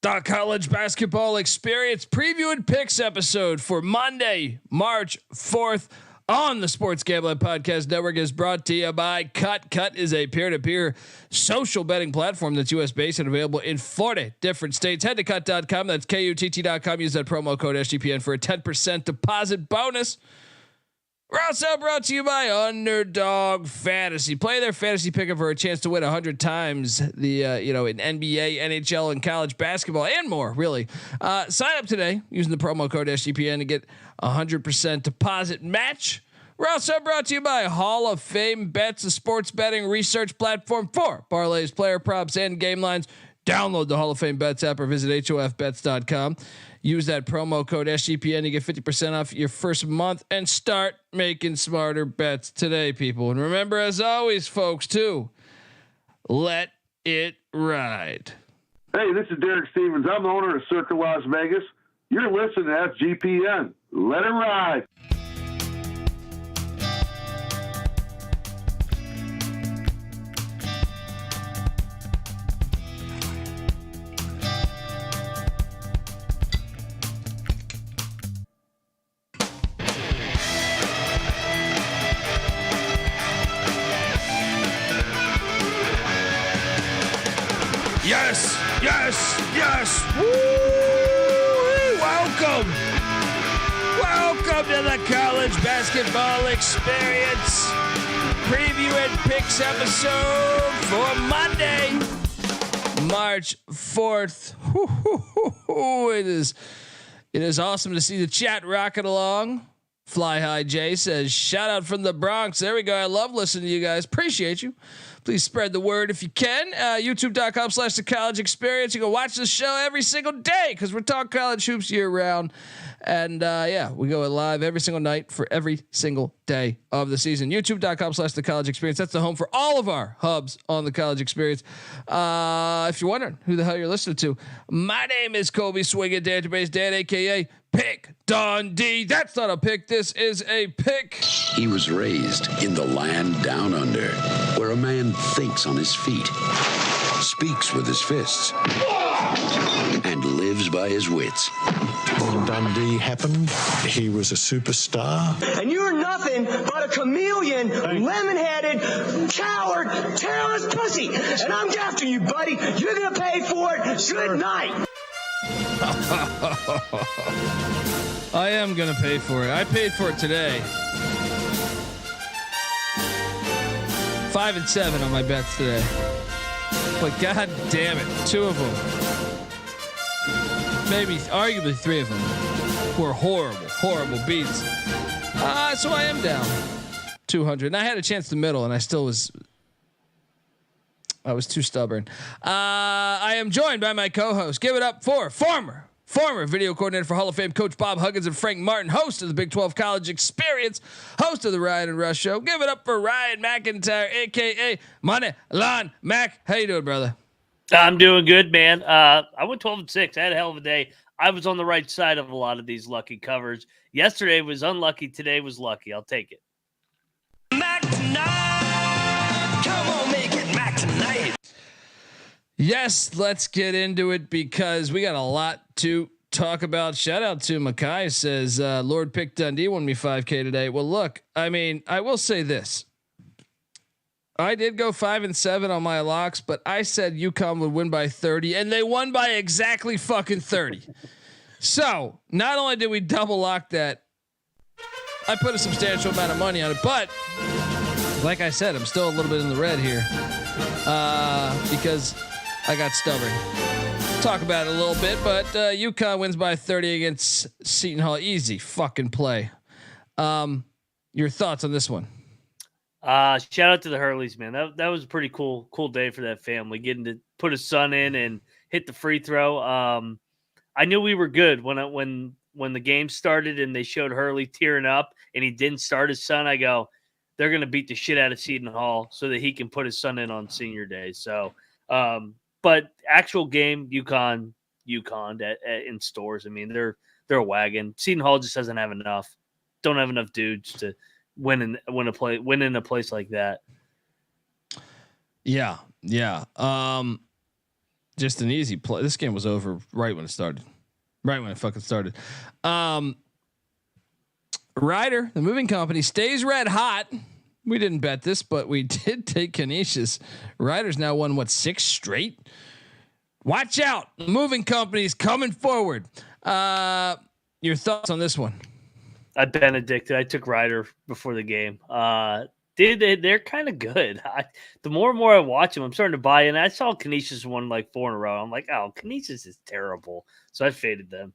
The college basketball experience preview and picks episode for Monday, March 4th on the Sports Gambling Podcast Network is brought to you by Cut. Cut is a peer-to-peer social betting platform that's US based and available in 40 different states. Head to cut.com. That's KUTT.com. Use that promo code SGPN for a 10% deposit bonus. We're also brought to you by Underdog Fantasy. Play their fantasy picker for a chance to win 100 times the in NBA, NHL, and college basketball and more. Really, sign up today using the promo code SGPN to get 100% deposit match. We're also brought to you by Hall of Fame Bets, a sports betting research platform for parlays, player props, and game lines. Download the Hall of Fame Bets app or visit hofbets.com. Use that promo code SGPN to get 50% off your first month and start making smarter bets today, people. And remember, as always, folks, too, let it ride. Hey, this is Derek Stevens. I'm the owner of Circa Las Vegas. You're listening to SGPN. Let it ride. Yes, yes, yes. Woo! Welcome to the college basketball experience preview and picks episode for Monday, March 4th. It is awesome to see the chat rocking along. Fly High J says, shout out from the Bronx. There we go. I love listening to you guys. Appreciate you. Please spread the word if you can. YouTube.com/the college experience. You can watch the show every single day because we're talking college hoops year round. And we go live every single night for every single day of the season. YouTube.com/the college experience. That's the home for all of our hubs on the college experience. If you're wondering who the hell you're listening to, my name is Colby Swinging Database Dan, aka Pick Dundee. That's not a pick. This is a pick. He was raised in the land down under, where a man thinks on his feet, speaks with his fists, and lives by his wits. When Dundee happened, he was a superstar. And you're nothing but a chameleon, lemon-headed, coward, terrorist pussy. And I'm after you, buddy. You're going to pay for it. Good night. I am going to pay for it. I paid for it today. 5 and 7 on my bets today. But god damn it, 2 of them, maybe arguably 3 of them, were horrible beats. So I am down 200. And I had a chance in the middle, and I was too stubborn. I am joined by my co-host. Give it up for former video coordinator for Hall of Fame coach Bob Huggins and Frank Martin, host of the Big 12 College Experience, host of the Ryan and Rush Show. Give it up for Ryan McIntyre, aka Money Line Mac. How you doing, brother? I'm doing good, man. I went 12-6. I had a hell of a day. I was on the right side of a lot of these lucky covers. Yesterday was unlucky. Today was lucky. I'll take it. Mac tonight. Come on, make it Mac tonight. Yes, let's get into it because we got a lot to talk about. Shout out to Mackay, says Lord Pick Dundee won me 5K today. Well, look, I mean, I will say this. I did go 5 and 7 on my locks, but I said UConn would win by 30, and they won by exactly fucking 30. So not only did we double lock that, I put a substantial amount of money on it, but like I said, I'm still a little bit in the red here because I got stubborn. Talk about it a little bit, but UConn wins by 30 against Seton Hall. Easy fucking play. Your thoughts on this one? Shout out to the Hurleys, man. That was a pretty cool day for that family, getting to put his son in and hit the free throw. I knew we were good when the game started and they showed Hurley tearing up and he didn't start his son. I go, they're going to beat the shit out of Seton Hall so that he can put his son in on senior day. So, but actual game, UConn in stores. I mean, they're a wagon. Seton Hall just doesn't have enough. Don't have enough dudes to win in a place like that. Yeah. just an easy play. This game was over right when it started. Right when it fucking started. Ryder, the moving company, stays red hot. We didn't bet this, but we did take Canisius. Ryder's now won 6 straight. Watch out. The moving company's coming forward. Your thoughts on this one? I Benedicted. I took Ryder before the game. They're kind of good. The more and more I watch them, I'm starting to buy in. I saw Canisius won 4 in a row. I'm like, oh, Canisius is terrible. So I faded them.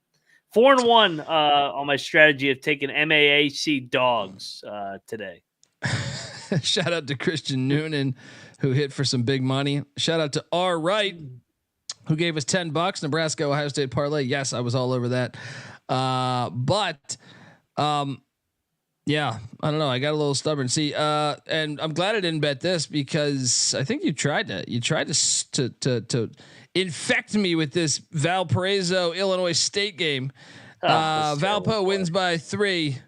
4-1 on my strategy of taking MEAC dogs today. Shout out to Christian Noonan, who hit for some big money. Shout out to R. Wright, who gave us $10. Nebraska Ohio State parlay. Yes, I was all over that. Yeah, I don't know. I got a little stubborn. See, and I'm glad I didn't bet this because I think you tried to infect me with this Valparaiso Illinois State game. Valpo wins by 3.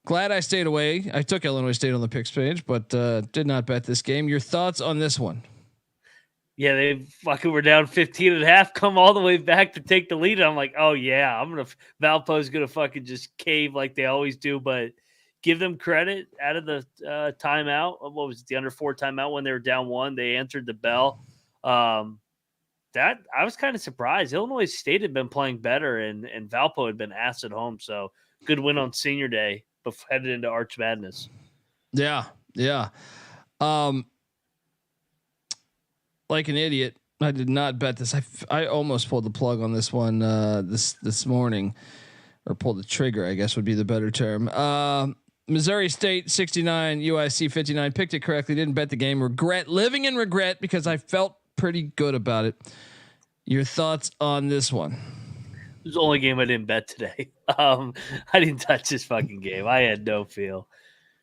Glad I stayed away. I took Illinois State on the picks page, but did not bet this game. Your thoughts on this one? Yeah, they fucking were down 15.5, come all the way back to take the lead. I'm like, oh yeah, Valpo's gonna fucking just cave like they always do, but give them credit out of the timeout. What was it, the under 4 timeout when they were down 1? They answered the bell. That I was kind of surprised. Illinois State had been playing better, and Valpo had been ass at home. So good win on Senior Day, but headed into Arch Madness. Yeah. Like an idiot, I did not bet this. I almost pulled the plug on this one this morning, or pulled the trigger, I guess would be the better term. Missouri State 69, UIC 59. Picked it correctly. Didn't bet the game. Living in regret because I felt pretty good about it. Your thoughts on this one? It was the only game I didn't bet today. I didn't touch this fucking game. I had no feel.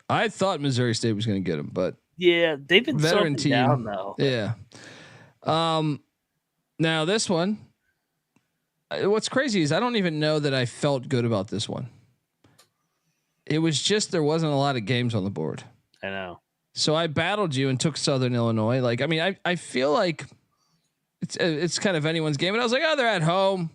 I thought Missouri State was going to get them, but yeah, they've been veteran team down though. Yeah. Now this one, what's crazy is I don't even know that I felt good about this one. It was just there wasn't a lot of games on the board. I know. So I battled you and took Southern Illinois. Like, I mean, I feel like it's kind of anyone's game, and I was like, oh, they're at home.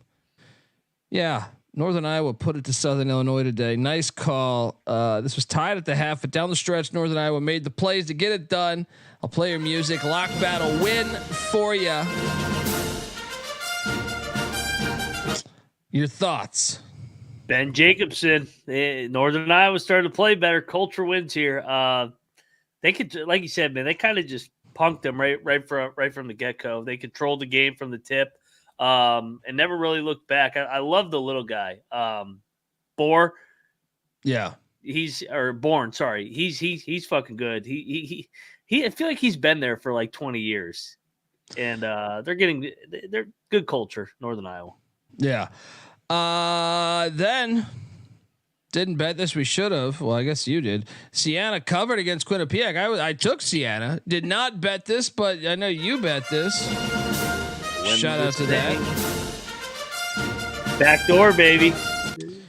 Yeah, Northern Iowa put it to Southern Illinois today. Nice call. This was tied at the half, but down the stretch, Northern Iowa made the plays to get it done. I'll play your music. Lock battle win for you. Your thoughts? Ben Jacobson, Northern Iowa started to play better. Culture wins here. They could, like you said, man, they kind of just punked them right from the get-go. They controlled the game from the tip, and never really looked back. I love the little guy, Bourne. Yeah, he's fucking good. He I feel like he's been there for like 20 years, and they're good culture, Northern Iowa. Yeah. Then didn't bet this. We should have. Well, I guess you did. Siena covered against Quinnipiac. I took Siena. Did not bet this, but I know you bet this. Shout out to that. Backdoor, baby.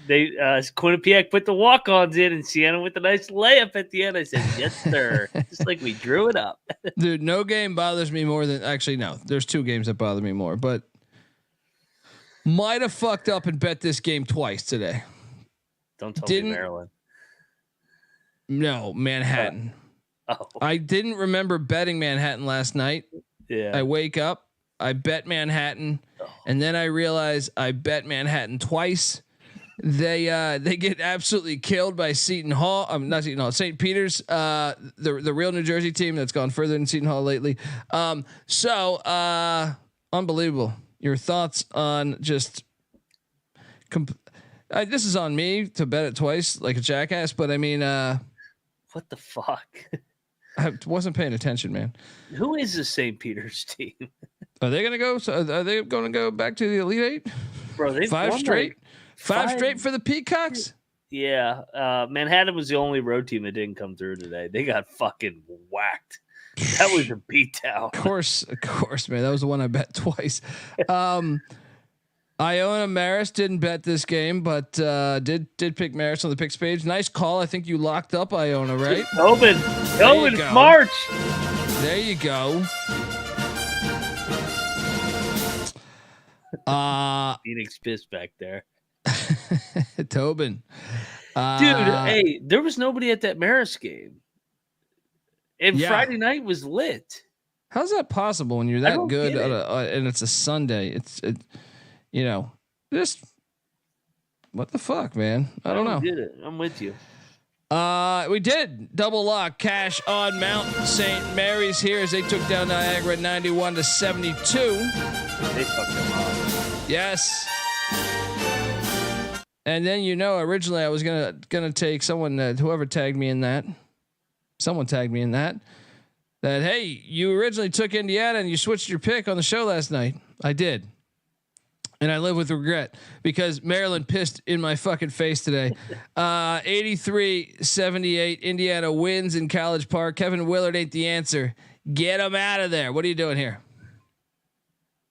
They Quinnipiac put the walk-ons in, and Siena with a nice layup at the end. I said, yes, sir. Just like we drew it up. Dude, no game bothers me more than actually no. There's 2 games that bother me more, but might have fucked up and bet this game twice today. Don't tell me Maryland. No, Manhattan. I didn't remember betting Manhattan last night. Yeah. I wake up, I bet Manhattan, and then I realize I bet Manhattan twice. They get absolutely killed by Seton Hall. Not Seton Hall, St. Peter's, the real New Jersey team that's gone further than Seton Hall lately. Unbelievable. Your thoughts on just this is on me to bet it twice like a jackass, but I mean, what the fuck? I wasn't paying attention, man. Who is the St. Peter's team? Are they gonna go? Are they going to go back to the Elite Eight? Bro, they 5 straight. Five straight for the Peacocks. Yeah, Manhattan was the only road team that didn't come through today. They got fucking whacked. That was a beatdown. Of course, man. That was the one I bet twice. Iona Maris didn't bet this game, but did pick Maris on the picks page. Nice call. I think you locked up Iona, right? Open March. There you go. Phoenix Piss back there. Tobin. Dude, hey, there was nobody at that Marist game. And Friday night was lit. How's that possible when you're that good and it's a Sunday? It's just what the fuck, man? I don't know. Did it. I'm with you. We did double lock cash on Mount St. Mary's here as they took down Niagara 91-72. They fucked them up. Yes. And then originally I was gonna take someone whoever tagged me in that. Someone tagged me in that hey, you originally took Indiana and you switched your pick on the show last night. I did. And I live with regret because Maryland pissed in my fucking face today. 83-78, Indiana wins in College Park. Kevin Willard ain't the answer. Get him out of there. What are you doing here?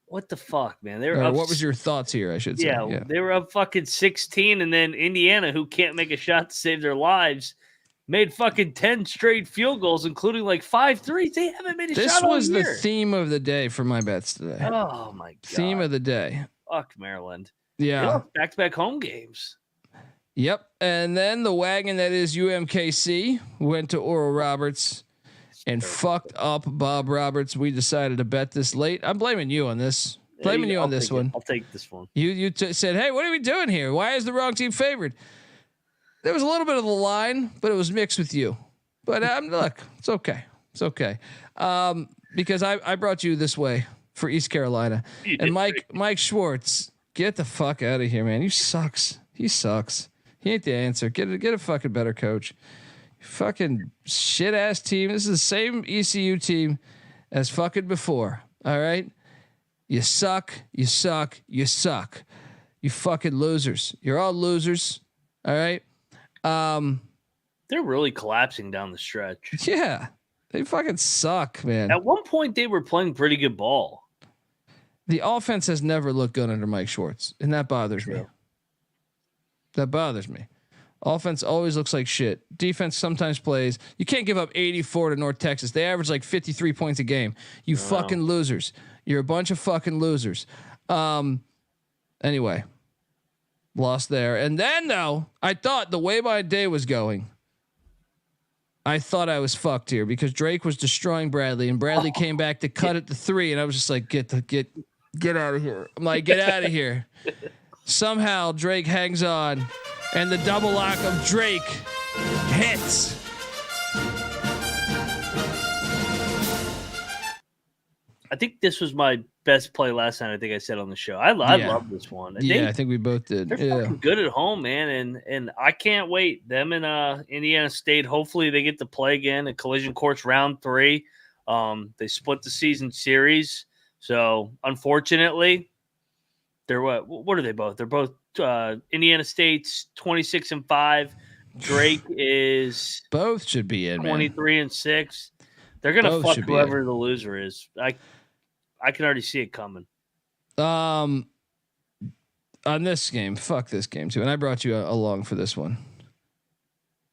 What the fuck, man? They were up, what was your thoughts here, I should say? Yeah, they were up fucking 16, and then Indiana, who can't make a shot to save their lives, made fucking 10 straight field goals, including like 5 threes. They haven't made a shot all year. This was the theme of the day for my bets today. Oh, my God. Theme of the day. Fuck Maryland. Yeah. Back-to-back home games. Yep. And then the wagon that is UMKC went to Oral Roberts and fucked up Bob Roberts. We decided to bet this late. I'm blaming you on this. Blaming you on this one. I'll take this one. You said, hey, what are we doing here? Why is the wrong team favored? There was a little bit of the line, but it was mixed with you. But look, it's okay. It's okay. Because I brought you this way for East Carolina. And Mike Schwartz, get the fuck out of here, man. He sucks. He ain't the answer. Get a fucking better coach. Fucking shit ass team. This is the same ECU team as fucking before. All right. You suck. You suck. You suck. You fucking losers. You're all losers. All right. They're really collapsing down the stretch. Yeah. They fucking suck, man. At one point they were playing pretty good ball. The offense has never looked good under Mike Schwartz, and that bothers me. That bothers me. Offense always looks like shit. Defense sometimes plays. You can't give up 84 to North Texas. They average like 53 points a game. You fucking losers. You're a bunch of fucking losers. Anyway, lost there. And then though, I thought the way my day was going, I thought I was fucked here because Drake was destroying Bradley and Bradley came back to cut it to 3. And I was just like, get out of here. I'm like, get out of here. Somehow Drake hangs on and the double lock of Drake hits. I think this was my best play last night. I think I said on the show. I love this one. I think we both did. They're fucking good at home, man, and I can't wait. Them and Indiana State. Hopefully they get to play again at Collision Course round 3. They split the season series, so unfortunately, they're what are they both? They're both Indiana State's 26-5. Drake is both should be in 23-6. They're gonna fuck whoever the loser is. I can already see it coming. On this game, fuck this game too. And I brought you along for this one.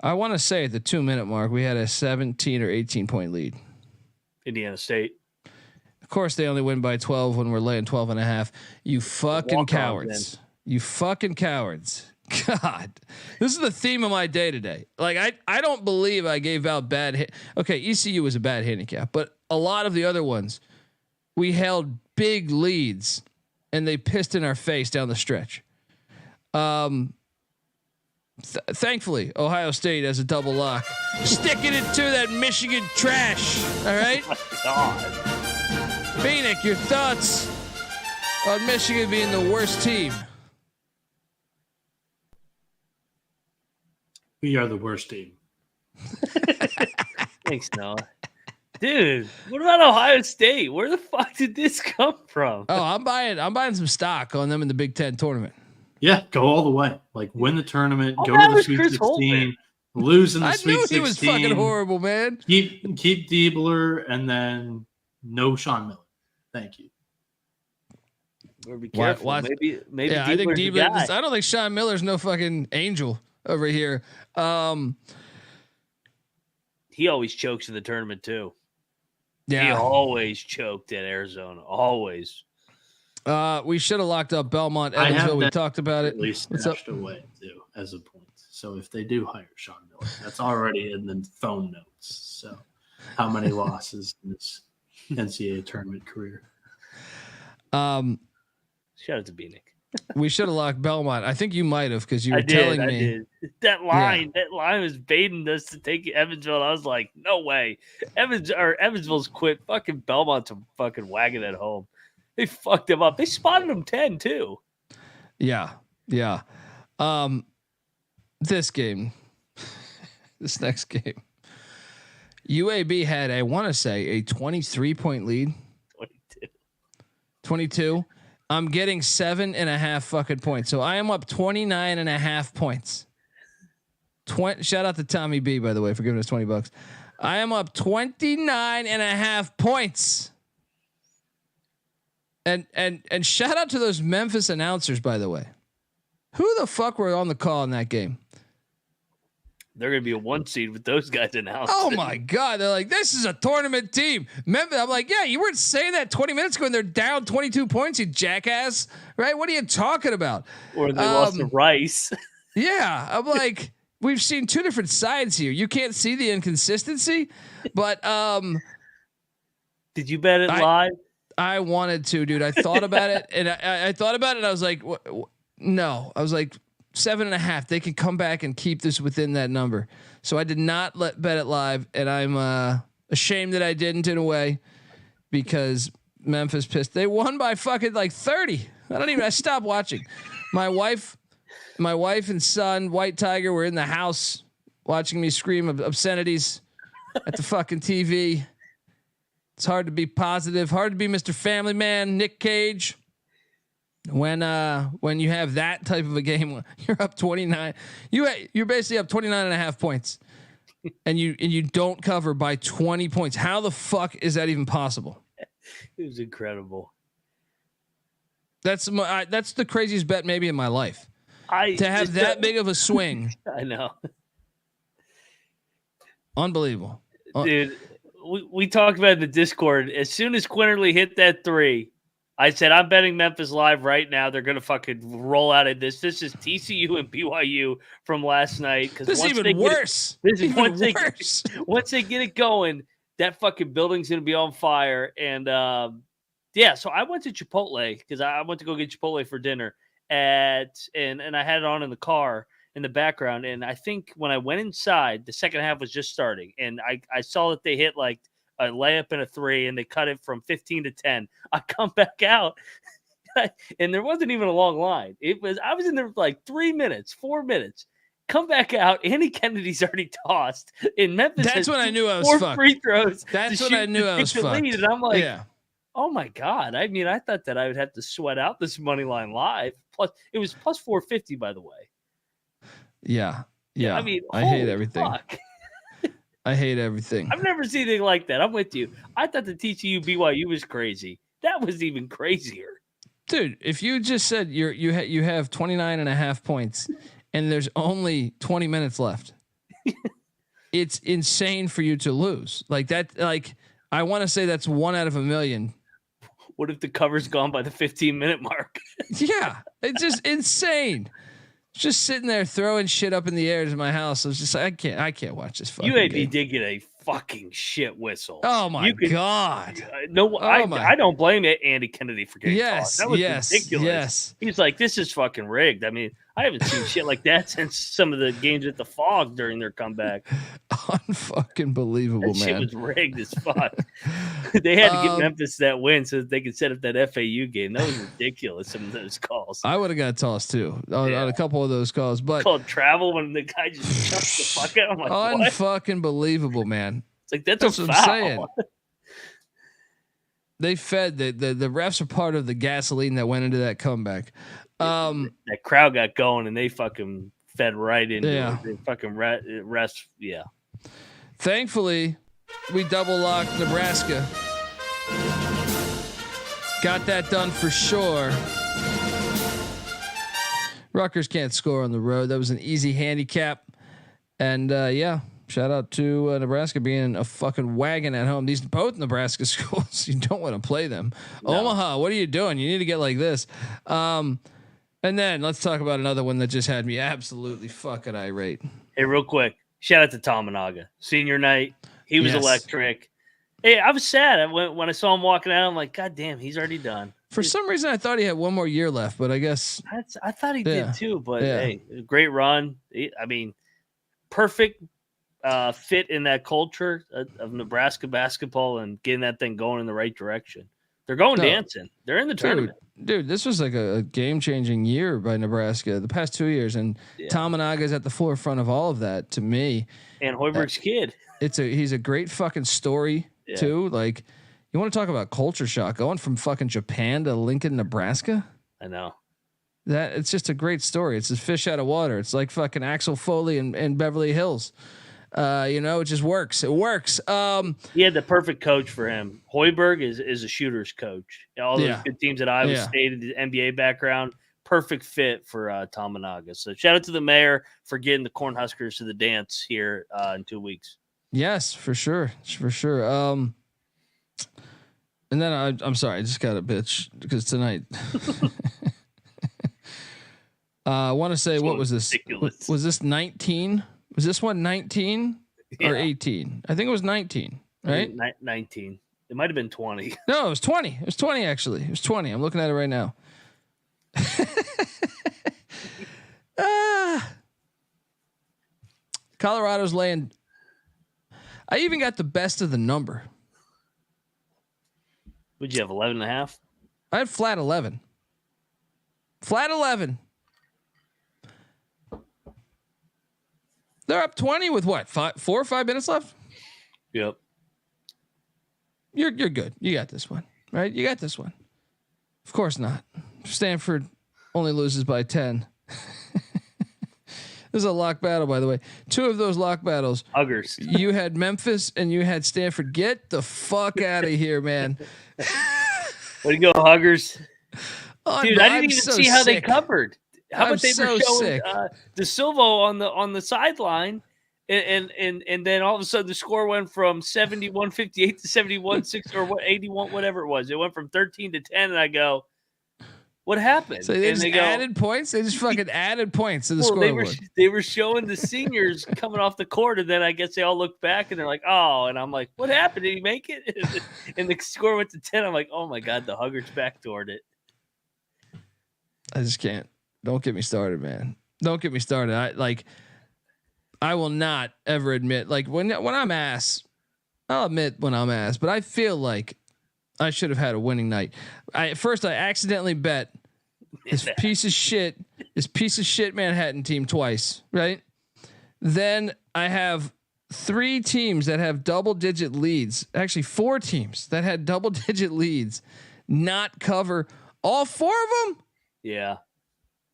I want to say at the 2-minute mark, we had a 17 or 18 point lead. Indiana State. Of course, they only win by 12 when we're laying 12.5. You fucking cowards. You fucking cowards. God, this is the theme of my day today. Like I don't believe I gave out bad. Okay, ECU was a bad handicap, but a lot of the other ones, we held big leads and they pissed in our face down the stretch. Thankfully, Ohio State has a double lock, sticking it to that Michigan trash. All right, Phoenix, your thoughts on Michigan being the worst team? We are the worst team. Thanks, Noah. Dude, what about Ohio State? Where the fuck did this come from? Oh, I'm buying some stock on them in the Big Ten tournament. Yeah, go all the way. Like win the tournament, go to the Sweet 16, lose in the Sweet 16. I knew he was fucking horrible, man. Keep Diebler, and then no Sean Miller. Thank you. Or be careful. Maybe. Yeah, I think Diebler. I don't think Sean Miller's no fucking angel over here. He always chokes in the tournament too. Yeah, he always choked at Arizona. Always. We should have locked up Belmont, Evansville. We talked about it. At least stashed away too as a point. So if they do hire Sean Miller, that's already in the phone notes. So how many losses in this NCAA tournament career? Shout out to B-Nick. We should have locked Belmont. I think you might have because you were telling me that line was baiting us to take Evansville. And I was like, no way. Evansville's quit. Fucking Belmont's a fucking wagon at home. They fucked him up. They spotted him 10 too. Yeah. This next game, UAB had a 23-point lead. 22. I'm getting 7.5 fucking points. So I am up 29.5 points. Shout out to Tommy B, by the way, for giving us $20. I am up 29.5 points. And shout out to those Memphis announcers, by the way. Who the fuck were on the call in that game? They're going to be a 1 seed with those guys announced. Oh my God. They're like, this is a tournament team. Memphis. I'm like, yeah, you weren't saying that 20 minutes ago and they're down 22 points, you jackass. Right? What are you talking about? Or they lost to Rice. Yeah. I'm like, we've seen two different sides here. You can't see the inconsistency, but did you bet it live? I wanted to, dude. I thought about it and I thought about it. I was like, no, I was like, 7.5. They can come back and keep this within that number. So I did not bet it live, and I'm ashamed that I didn't in a way because Memphis pissed. They won by fucking like 30. I stopped watching. My wife and son, White Tiger, were in the house watching me scream obscenities at the fucking TV. It's hard to be positive, hard to be Mr. Family Man, Nick Cage. When you have that type of a game, you're up 29. You're basically up 29.5 points, and you don't cover by 20 points. How the fuck is that even possible? It was incredible. That's the craziest bet maybe in my life. To have that big of a swing. I know. Unbelievable, dude. We talked about it in the Discord. As soon as Quinterly hit that 3. I said, I'm betting Memphis live right now. They're going to fucking roll out of this. This is TCU and BYU from last night. This is even worse. Once they get it going, that fucking building's going to be on fire. And so I went to Chipotle because I went to go get Chipotle for dinner and I had it on in the car in the background. And I think when I went inside, the second half was just starting. And I saw that they hit like a layup and a 3, and they cut it from 15 to 10. I come back out, and there wasn't even a long line. I was in there for like 4 minutes. Come back out, Andy Kennedy's already tossed. In Memphis, that's when I knew I was 4 fucked. free throws. That's when I knew I was fucked. And I'm like, oh my God. I mean, I thought that I would have to sweat out this money line live. Plus, it was plus 450, by the way. Yeah. I mean, I hate everything. Fuck. I hate everything. I've never seen anything like that. I'm with you. I thought the TCU BYU was crazy. That was even crazier. Dude, if you just said you have 29.5 points and there's only 20 minutes left, it's insane for you to lose. Like that, like I want to say that's 1 out of 1 million. What if the cover's gone by the 15-minute mark? Yeah, it's just insane. Just sitting there throwing shit up in the air to my house. I was just like, I can't watch this fucking UAB game. did get a fucking shit whistle. Oh my God. I don't blame it, Andy Kennedy, for getting tossed. That was ridiculous. Yes. He's like, this is fucking rigged. I mean, I haven't seen shit like that since some of the games at the Fog during their comeback. Unfucking believable, that man. Shit was rigged as fuck. They had to give Memphis that win so that they could set up that FAU game. That was ridiculous, some of those calls. I would have got tossed too on a couple of those calls. But called travel when the guy just chucked the fuck out. I'm like, unfucking believable, man. It's like, that's a what foul. I'm saying. They fed the refs are part of the gasoline that went into that comeback. That crowd got going and they fucking fed right into it. They fucking rest. Yeah. Thankfully, we double locked Nebraska. Got that done for sure. Rutgers can't score on the road. That was an easy handicap. And Shout out to Nebraska being a fucking wagon at home. These both Nebraska schools, you don't want to play them. No. Omaha, what are you doing? You need to get like this. And then let's talk about another one that just had me absolutely fucking irate. Hey, real quick, shout out to Tominaga. Senior night, he was electric. Hey, I was sad when I saw him walking out. I'm like, God damn, he's already done. For some reason, I thought he had one more year left, but I guess I thought he did too. But hey, great run. I mean, perfect fit in that culture of Nebraska basketball and getting that thing going in the right direction. They're going dancing. They're in the tournament. Dude, this was like a game-changing year by Nebraska the past 2 years, and Tominaga is at the forefront of all of that to me. And Hoiberg's kid. He's a great fucking story too. Like, you want to talk about culture shock going from fucking Japan to Lincoln, Nebraska? I know. That it's just a great story. It's a fish out of water. It's like fucking Axel Foley in Beverly Hills. It just works. It works. He had the perfect coach for him. Hoiberg is a shooter's coach. All those good teams at Iowa State, the NBA background, perfect fit for Tominaga. So shout out to the mayor for getting the Cornhuskers to the dance here in 2 weeks. Yes, for sure. For sure. And then I'm sorry, I just got a bitch because tonight I want to say, what was this? Ridiculous. Was this 19? Was this one 19 or 18? I think it was 19, right? 19. It might have been 20. No, it was 20. It was 20, actually. It was 20. I'm looking at it right now. Colorado's laying. I even got the best of the number. Would you have 11.5? I had flat 11. Flat 11. They're up 20 with what? 4 or 5 minutes left? Yep. You're good. You got this one, right? You got this one. Of course not. Stanford only loses by 10. This is a lock battle, by the way. 2 of those lock battles. Huggers. You had Memphis and you had Stanford. Get the fuck out of here, man. Way to go, Huggers. Oh, dude, I didn't even see how they covered. How about they were showing De Silva on the sideline, and then all of a sudden the score went from 71-58 to 71-6 or 81, whatever it was. It went from 13 to 10, and I go, what happened? So they just added points. They just fucking added points to the scoreboard. They were showing the seniors coming off the court, and then I guess they all looked back and they're like, "Oh!" And I'm like, "What happened? Did he make it?" And the score went to 10. I'm like, "Oh my god, the Huggers backdoored it." I just can't. Don't get me started, man. Don't get me started. I will not ever admit, like when I'm ass, I'll admit when I'm ass, but I feel like I should have had a winning night. First I accidentally bet this piece of shit Manhattan team twice, right? Then I have 3 teams that have double-digit leads. Actually, 4 teams that had double-digit leads not cover all 4 of them. Yeah.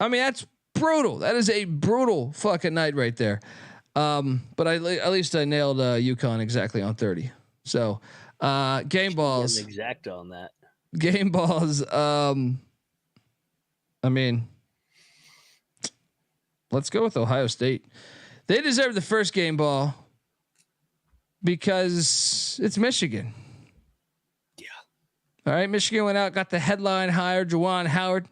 I mean, that's brutal. That is a brutal fucking night right there. But at least I nailed UConn exactly on 30. So game balls. Exact on that. Game balls. I mean, let's go with Ohio State. They deserve the first game ball because it's Michigan. Yeah. All right. Michigan went out, got the headline hire, Juwan Howard.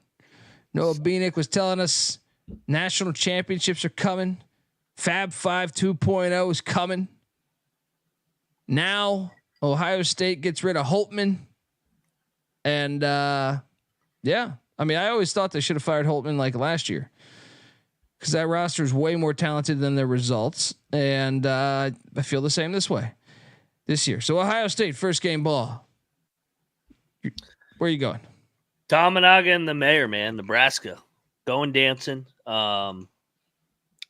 Noah Beanick was telling us national championships are coming. Fab 5 2.0 is coming. Now Ohio State gets rid of Holtman. And yeah, I mean, I always thought they should have fired Holtman like last year because that roster is way more talented than their results. And I feel the same this year. So Ohio State first game ball. Where are you going? Tominaga and the mayor, man, Nebraska, going dancing. I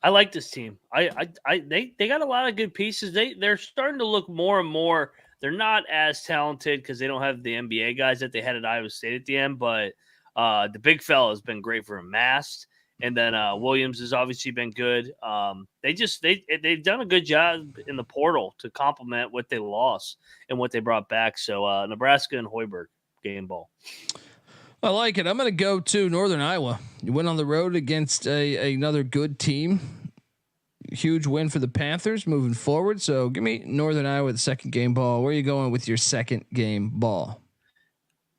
like this team. They got a lot of good pieces. They're starting to look more and more. They're not as talented because they don't have the NBA guys that they had at Iowa State at the end. But the big fella has been great for a Mast, and then Williams has obviously been good. They've done a good job in the portal to complement what they lost and what they brought back. So Nebraska and Hoiberg game ball. I like it. I'm going to go to Northern Iowa. You went on the road against another good team. huge win for the Panthers moving forward. So give me Northern Iowa the second game ball. Where are you going with your second game ball?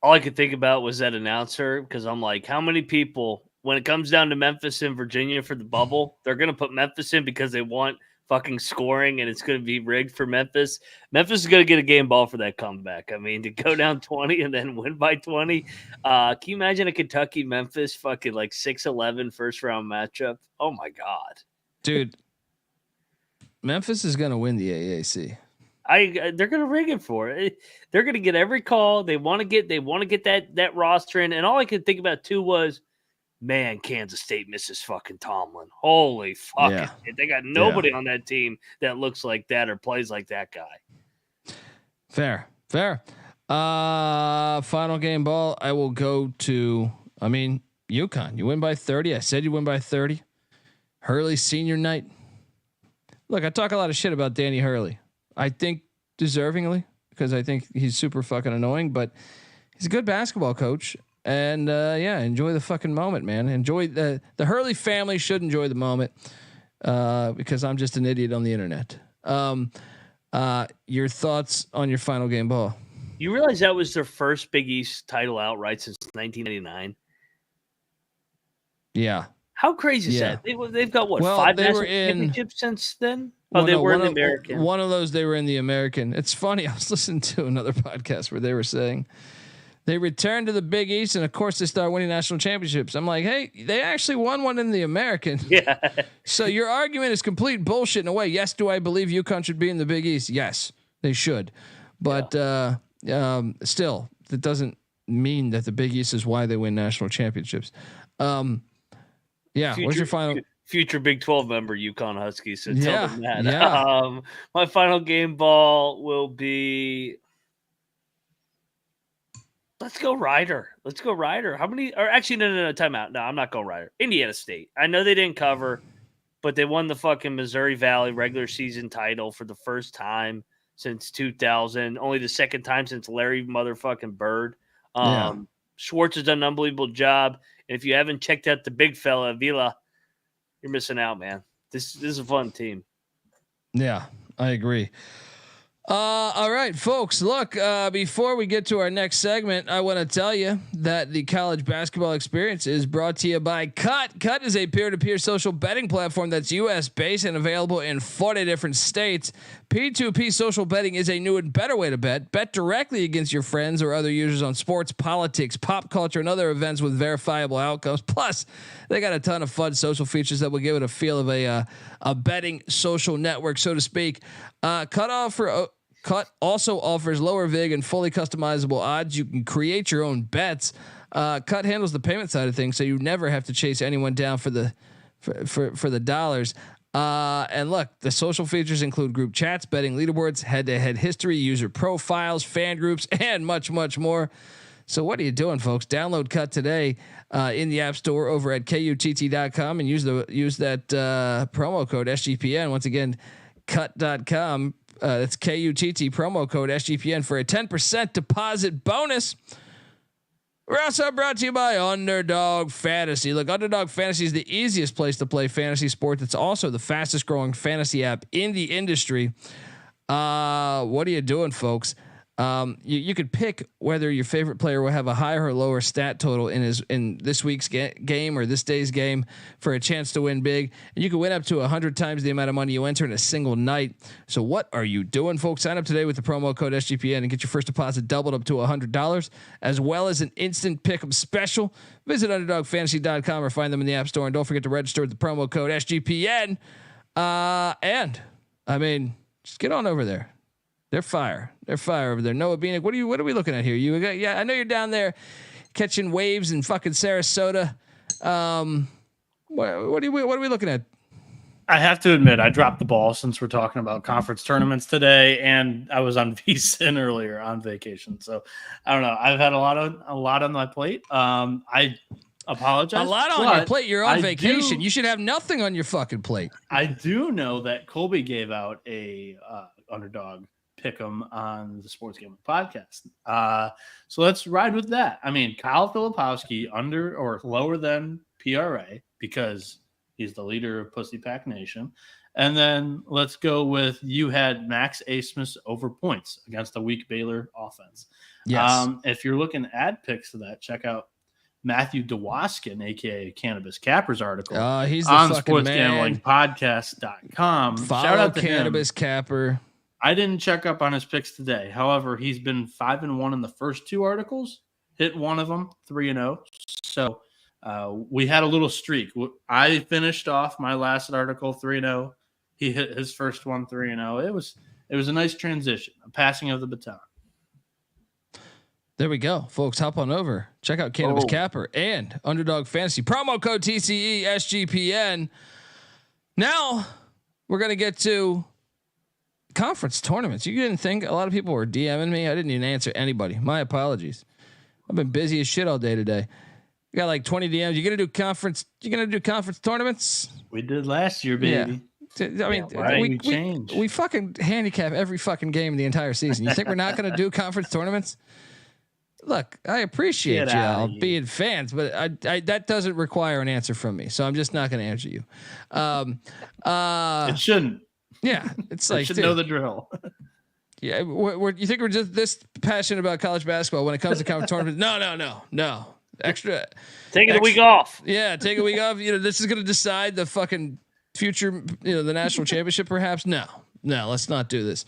All I could think about was that announcer, because I'm like, how many people, when it comes down to Memphis and Virginia for the bubble, they're going to put Memphis in because they want fucking scoring and it's going to be rigged for Memphis. Memphis is going to get a game ball for that comeback. I mean, to go down 20 and then win by 20. Can you imagine a Kentucky-Memphis fucking like 6-11 first-round matchup? Oh, my God. Dude, Memphis is going to win the AAC. They're going to rig it for it. They're going to get every call. They want to get that roster in. And all I could think about too was, man, Kansas State misses fucking Tomlin. Holy fucking shit. They got nobody on that team that looks like that or plays like that guy. Fair. Final game ball. I will go to, UConn. You win by 30. I said you win by 30. Hurley senior night. Look, I talk a lot of shit about Danny Hurley. I think deservingly, because I think he's super fucking annoying, but he's a good basketball coach. And enjoy the fucking moment, man. Enjoy the Hurley family should enjoy the moment because I'm just an idiot on the internet. Your thoughts on your final game ball? You realize that was their first Big East title outright since 1999? Yeah. How crazy is that? They've got what, 5 national championships since then? Oh, they were in the American. One of those, they were in the American. It's funny. I was listening to another podcast where they were saying they returned to the Big East, and of course they start winning national championships. I'm like, hey, they actually won one in the American. Yeah. So your argument is complete bullshit in a way. Yes, do I believe UConn should be in the Big East? Yes, they should. But still, that doesn't mean that the Big East is why they win national championships. What's your final? Future Big 12 member, UConn Huskies. So tell them that. Yeah. My final game ball will be. Let's go Ryder. How many? Or actually, no. Timeout. No, I'm not going Ryder. Indiana State. I know they didn't cover, but they won the fucking Missouri Valley regular season title for the first time since 2000. Only the second time since Larry motherfucking Bird. Schwartz has done an unbelievable job. And if you haven't checked out the big fella, Vila, you're missing out, man. This is a fun team. Yeah, I agree. All right, folks, look, before we get to our next segment, I want to tell you that the college basketball experience is brought to you by Cut. Cut is a peer-to-peer social betting platform that's US based and available in 40 different states. P2P social betting is a new and better way to bet. Bet directly against your friends or other users on sports, politics, pop culture, and other events with verifiable outcomes. Plus, they got a ton of fun social features that will give it a feel of a betting social network, so to speak. Cut also offers lower vig and fully customizable odds. You can create your own bets. Cut handles the payment side of things, so you never have to chase anyone down for the dollars. And look, the social features include group chats, betting leaderboards, head-to-head history, user profiles, fan groups, and much, much more. So what are you doing, folks? Download Cut today in the App Store over at kutt.com and use that promo code SGPN. Once again, cut.com. That's KUTT promo code SGPN for a 10% deposit bonus. We're also brought to you by Underdog Fantasy. Look, Underdog Fantasy is the easiest place to play fantasy sports. It's also the fastest growing fantasy app in the industry. What are you doing, folks? You could pick whether your favorite player will have a higher or lower stat total in this week's game or this day's game for a chance to win big. And you can win up to 100 times the amount of money you enter in a single night. So what are you doing, folks? Sign up today with the promo code SGPN and get your first deposit doubled up to $100, as well as an instant pick'em special. Visit UnderdogFantasy.com or find them in the App Store, and don't forget to register with the promo code SGPN. Just get on over there. They're fire over there. Noah Beanick, what are we looking at here? I know you're down there catching waves in fucking Sarasota. What are we looking at? I have to admit, I dropped the ball since we're talking about conference tournaments today, and I was on VSiN earlier on vacation. So I don't know. I've had a lot on my plate. I apologize. A lot on your plate. You're on vacation. You should have nothing on your fucking plate. I do know that Colby gave out a underdog pick'em on the Sports Gambling Podcast. So let's ride with that. I mean, Kyle Filipowski under or lower than PRA because he's the leader of Pussy Pack Nation, And then let's go with you had Max Asmus over points against a weak Baylor offense. Yes. If you're looking to add picks to that, check out Matthew DeWaskin, aka Cannabis Capper's article He's the on fucking man. sportsgamblingpodcast.com. Follow Shout out to Cannabis him. Capper. I didn't check up on his picks today. However, he's been 5-1 in the first 2 articles, hit one of them 3-0. So we had a little streak. I finished off my last article 3-0. He hit his first one 3-0. It was a nice transition, a passing of the baton. There we go, folks. Hop on over. Check out Cannabis Capper and Underdog Fantasy. Promo code TCE SGPN. Now we're gonna get to conference tournaments. You didn't think a lot of people were DMing me? I didn't even answer anybody. My apologies. I've been busy as shit all day today. We got like 20 DMs. You gonna do conference tournaments? We did last year, baby. Yeah. I mean, we fucking handicap every fucking game in the entire season. You think we're not going to do conference tournaments? Look, I appreciate y'all being fans, but I that doesn't require an answer from me, so I'm just not going to answer you. It shouldn't. Yeah, it's like should know the drill. Yeah, you think we're just this passionate about college basketball when it comes to conference tournaments? No. Taking a week off. Yeah, take a week off. This is going to decide the fucking future, the national championship, perhaps. No, let's not do this.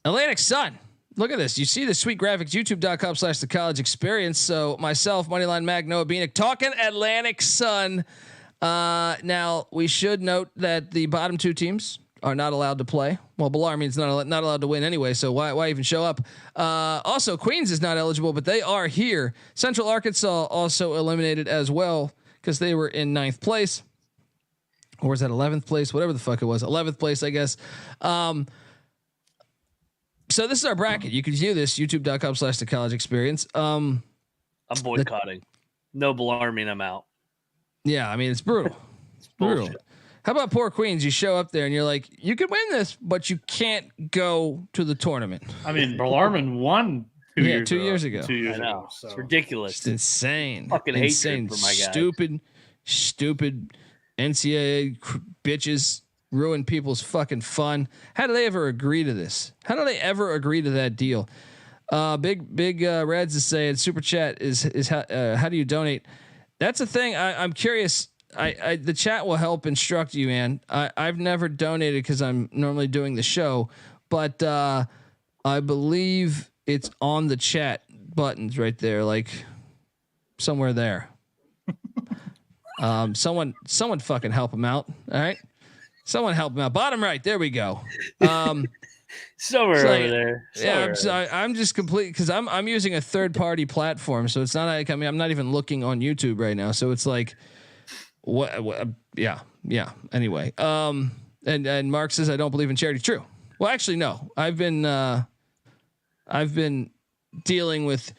Atlantic Sun. Look at this. You see the sweet graphics, youtube.com/the college experience. So myself, Moneyline Mag, Noah Beanick, talking Atlantic Sun. Now we should note that the bottom 2 teams are not allowed to play. Well, Bellarmine's not allowed to win anyway, so why even show up? Also, Queens is not eligible, but they are here. Central Arkansas also eliminated as well because they were in 9th place. Or was that 11th place? Whatever the fuck it was. 11th place, I guess. So this is our bracket. You can view this, youtube.com/the college experience. I'm boycotting. No Bellarmine, I'm out. Yeah, I mean, it's brutal. It's brutal. How about poor Queens? You show up there and you're like, you could win this, but you can't go to the tournament. I mean, Bellarmine won 2 years ago. 2 years ago. So. It's ridiculous. It's insane. Fucking hatred for my guy. Stupid NCAA bitches ruin people's fucking fun. How do they ever agree to this? How do they ever agree to that deal? Big Reds is saying super chat is how do you donate? That's a thing. I'm curious. The chat will help instruct you, man. I've never donated because I'm normally doing the show, but I believe it's on the chat buttons right there, like somewhere there. Someone fucking help him out. All right. Someone help him out. Bottom right. There we go. Somewhere over there. I'm just complete because I'm using a third party platform, so it's not like I'm not even looking on YouTube right now. So it's like, what? Yeah. Anyway, and Mark says I don't believe in charity. True. Well, actually, no. I've been dealing with.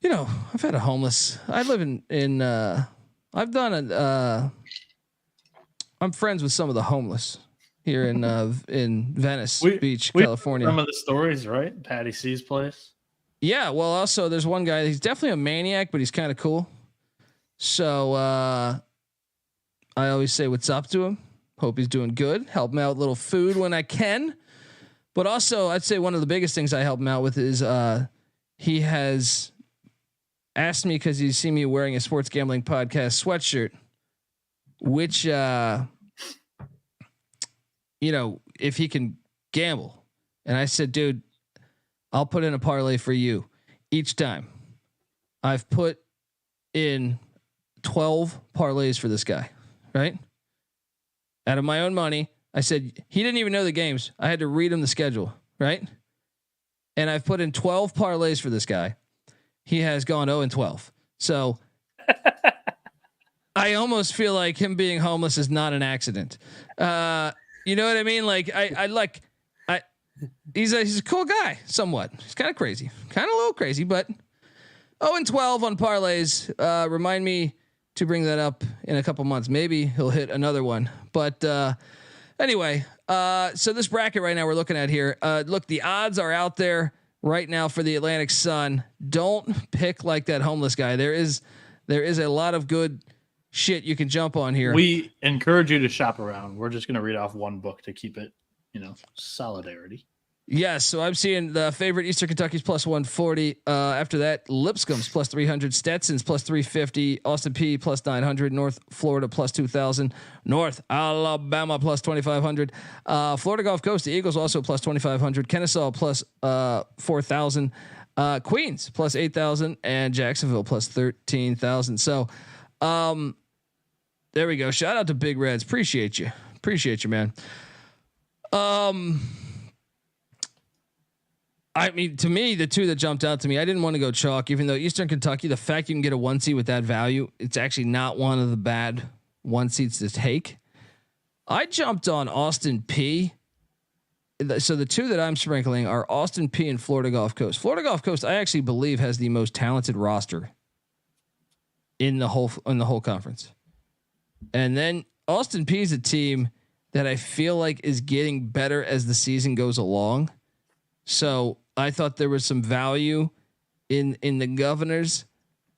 I've had a homeless. I live in. I've done I'm friends with some of the homeless here in Venice Beach, California. Some of the stories, right? Patty C's place. Yeah. Well, also there's one guy. He's definitely a maniac, but he's kind of cool. So I always say what's up to him. Hope he's doing good. Help him out with a little food when I can. But also, I'd say one of the biggest things I help him out with is he has asked me because he's seen me wearing a Sports Gambling Podcast sweatshirt, which if he can gamble. And I said, dude, I'll put in a parlay for you each time. I've put in 12 parlays for this guy, right? Out of my own money. I said, he didn't even know the games. I had to read him the schedule, right? And I've put in 12 parlays for this guy. He has gone 0-12. So I almost feel like him being homeless is not an accident. You know what I mean? Like he's a cool guy, somewhat. He's kind of crazy, kind of a little crazy, but 0-12 on parlays. Remind me to bring that up in a couple months. Maybe he'll hit another one. But anyway, so this bracket right now we're looking at here. Look, the odds are out there right now for the Atlantic Sun. Don't pick like that homeless guy. There is a lot of good shit you can jump on here. We encourage you to shop around. We're just going to read off one book to keep it, solidarity. Yes, so I'm seeing the favorite Eastern Kentucky's plus 140. After that, Lipscomb's plus 300, Stetson's plus 350, Austin P plus 900, North Florida plus 2,000, North Alabama plus 2,500, Florida Gulf Coast, the Eagles also plus 2,500, Kennesaw plus 4,000, Queens plus 8,000, and Jacksonville plus 13,000. So, there we go. Shout out to Big Reds. Appreciate you, man. I mean, to me, the two that jumped out to me, I didn't want to go chalk, even though Eastern Kentucky, the fact you can get a 1 seed with that value, it's actually not one of the bad 1 seeds to take. I jumped on Austin P. So the two that I'm sprinkling are Austin P and Florida Gulf Coast. Florida Gulf Coast, I actually believe, has the most talented roster in the whole conference. And then Austin P is a team that I feel like is getting better as the season goes along. So I thought there was some value in the Governors.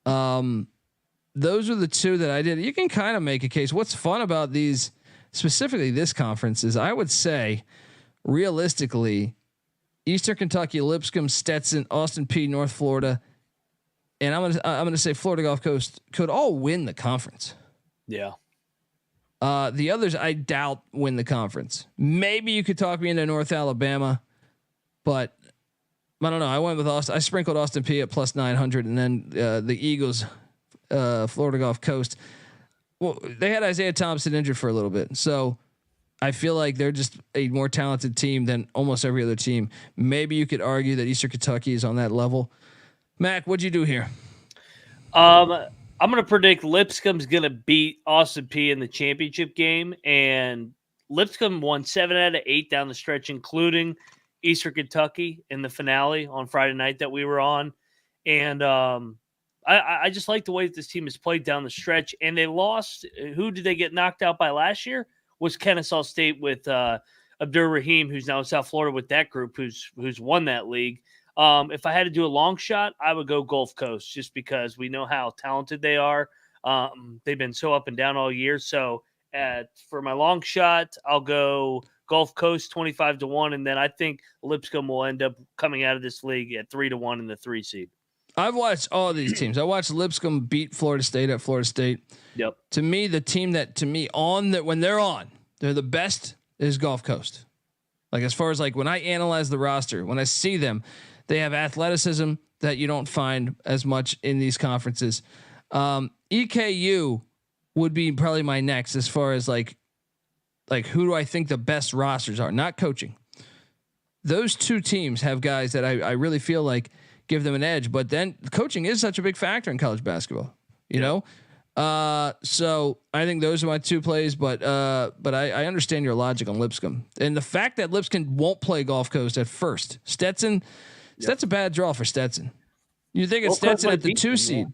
Those are the two that I did. You can kind of make a case. What's fun about these, specifically this conference, is I would say realistically, Eastern Kentucky, Lipscomb, Stetson, Austin P, North Florida, and I'm gonna say Florida Gulf Coast could all win the conference. Yeah. The others I doubt win the conference. Maybe you could talk me into North Alabama. But I don't know. I went with Austin. I sprinkled Austin P at plus 900, and then the Eagles, Florida Gulf Coast. Well, they had Isaiah Thompson injured for a little bit, so I feel like they're just a more talented team than almost every other team. Maybe you could argue that Eastern Kentucky is on that level. Mac, what'd you do here? I'm going to predict Lipscomb's going to beat Austin P in the championship game, and Lipscomb won 7 out of 8 down the stretch, including Eastern Kentucky in the finale on Friday night that we were on. And I just like the way that this team has played down the stretch, and they lost. Who did they get knocked out by last year? Was Kennesaw State with Abdur Rahim, who's now in South Florida with that group, who's won that league. If I had to do a long shot, I would go Gulf Coast, just because we know how talented they are. They've been so up and down all year. So for my long shot, I'll go Gulf Coast 25-1, and then I think Lipscomb will end up coming out of this league at 3-1 in the 3 seed. I've watched all these teams. I watched Lipscomb beat Florida State at Florida State. Yep. To me, the team that when they're on, they're the best is Gulf Coast. Like as far as like when I analyze the roster, when I see them, they have athleticism that you don't find as much in these conferences. EKU would be probably my next as far as like who do I think the best rosters are? Not coaching. Those two teams have guys that I really feel like give them an edge, but then coaching is such a big factor in college basketball, you know? So I think those are my two plays, but I understand your logic on Lipscomb and the fact that Lipscomb won't play Gulf Coast at first. Stetson, that's a bad draw for Stetson. You think it's Stetson at the 2 seed,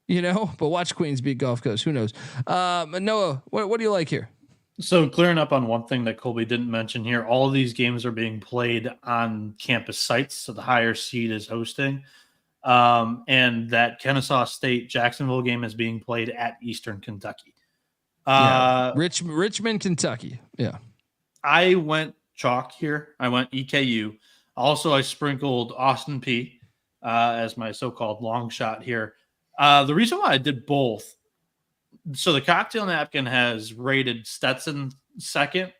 but watch Queens beat Gulf Coast. Who knows? Noah, what do you like here? So clearing up on one thing that Colby didn't mention here, all of these games are being played on campus sites. So the higher seed is hosting. And that Kennesaw State Jacksonville game is being played at Eastern Kentucky. Richmond, Kentucky. Yeah. I went chalk here. I went EKU. Also, I sprinkled Austin P as my so-called long shot here. The reason why I did both, so the cocktail napkin has rated Stetson second,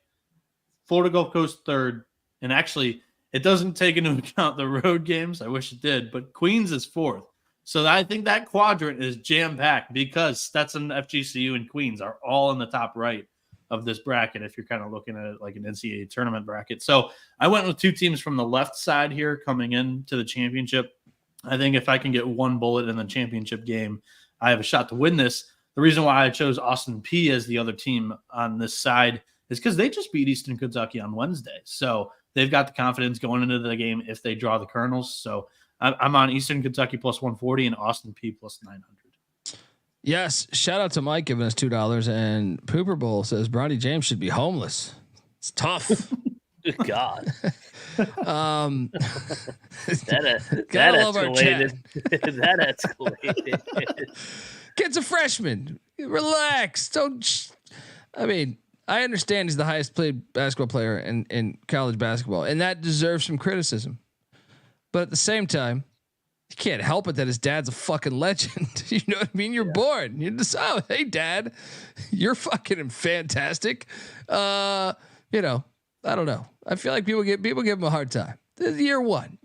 Florida Gulf Coast third, and actually it doesn't take into account the road games. I wish it did, but Queens is fourth. So I think that quadrant is jam-packed because Stetson, FGCU, and Queens are all in the top right of this bracket if you're kind of looking at it like an NCAA tournament bracket. So I went with two teams from the left side here coming into the championship. I think if I can get one bullet in the championship game, I have a shot to win this. The reason why I chose Austin P as the other team on this side is because they just beat Eastern Kentucky on Wednesday. So they've got the confidence going into the game if they draw the Colonels. So I'm on Eastern Kentucky plus 140 and Austin P plus 900. Yes. Shout out to Mike giving us $2. And Pooper Bowl says Bronny James should be homeless. It's tough. Good God. That escalated. That escalated. Kid's a freshman. Relax. I mean, I understand he's the highest paid basketball player in college basketball, and that deserves some criticism. But at the same time, you can't help it that his dad's a fucking legend. You know what I mean? You're born. You're just, oh, hey, dad, you're fucking fantastic. I don't know. I feel like people give him a hard time. Year one,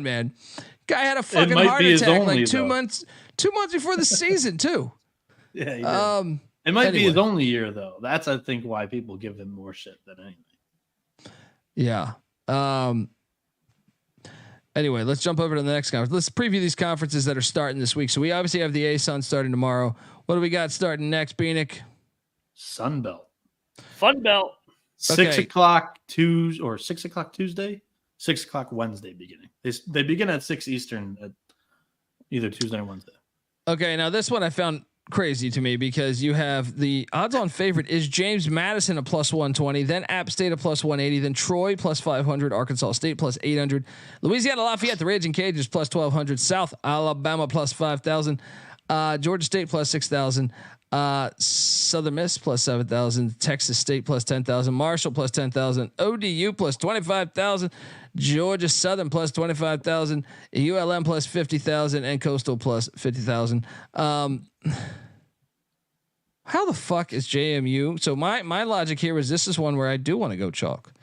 man. Guy had a fucking heart attack like 2 months before the season too. Yeah, he did. It might be his only year though. That's I think why people give him more shit than anything. Yeah. Anyway, let's jump over to the next conference. Let's preview these conferences that are starting this week. So we obviously have the ASUN starting tomorrow. What do we got starting next, Beanick? Sun Belt. Fun Belt. 6 o'clock Tuesday, 6 o'clock Wednesday beginning. They begin at 6 Eastern at either Tuesday or Wednesday. Okay, now this one I found crazy to me because you have the odds-on favorite is James Madison at +120, then App State at +180, then Troy +500, Arkansas State +800, Louisiana Lafayette, the Raging Cajuns +1200, South Alabama +5,000, Georgia State +6,000. Southern Miss +7,000, Texas State +10,000, Marshall +10,000, ODU +25,000, Georgia Southern +25,000, ULM +50,000, and Coastal +50,000. How the fuck is JMU? So my logic here is this is one where I do want to go chalk.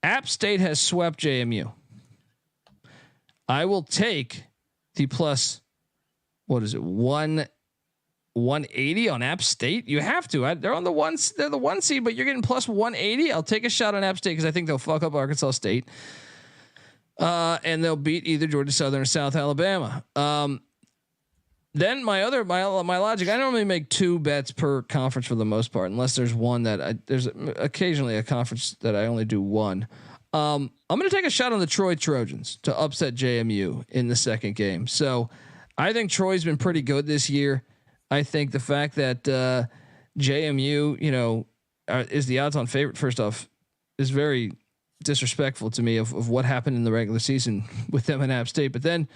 App State has swept JMU. I will take the plus. What is it? 180 on App State. You have to. They're on the one. They're the 1 seed, but you're getting plus 180. I'll take a shot on App State because I think they'll fuck up Arkansas State, and they'll beat either Georgia Southern or South Alabama. Then my logic. I normally make 2 bets per conference for the most part, unless there's one that there's occasionally a conference that I only do one. I'm going to take a shot on the Troy Trojans to upset JMU in the second game. So I think Troy's been pretty good this year. I think the fact that JMU, is the odds-on favorite, first off, is very disrespectful to me of what happened in the regular season with them and App State. But then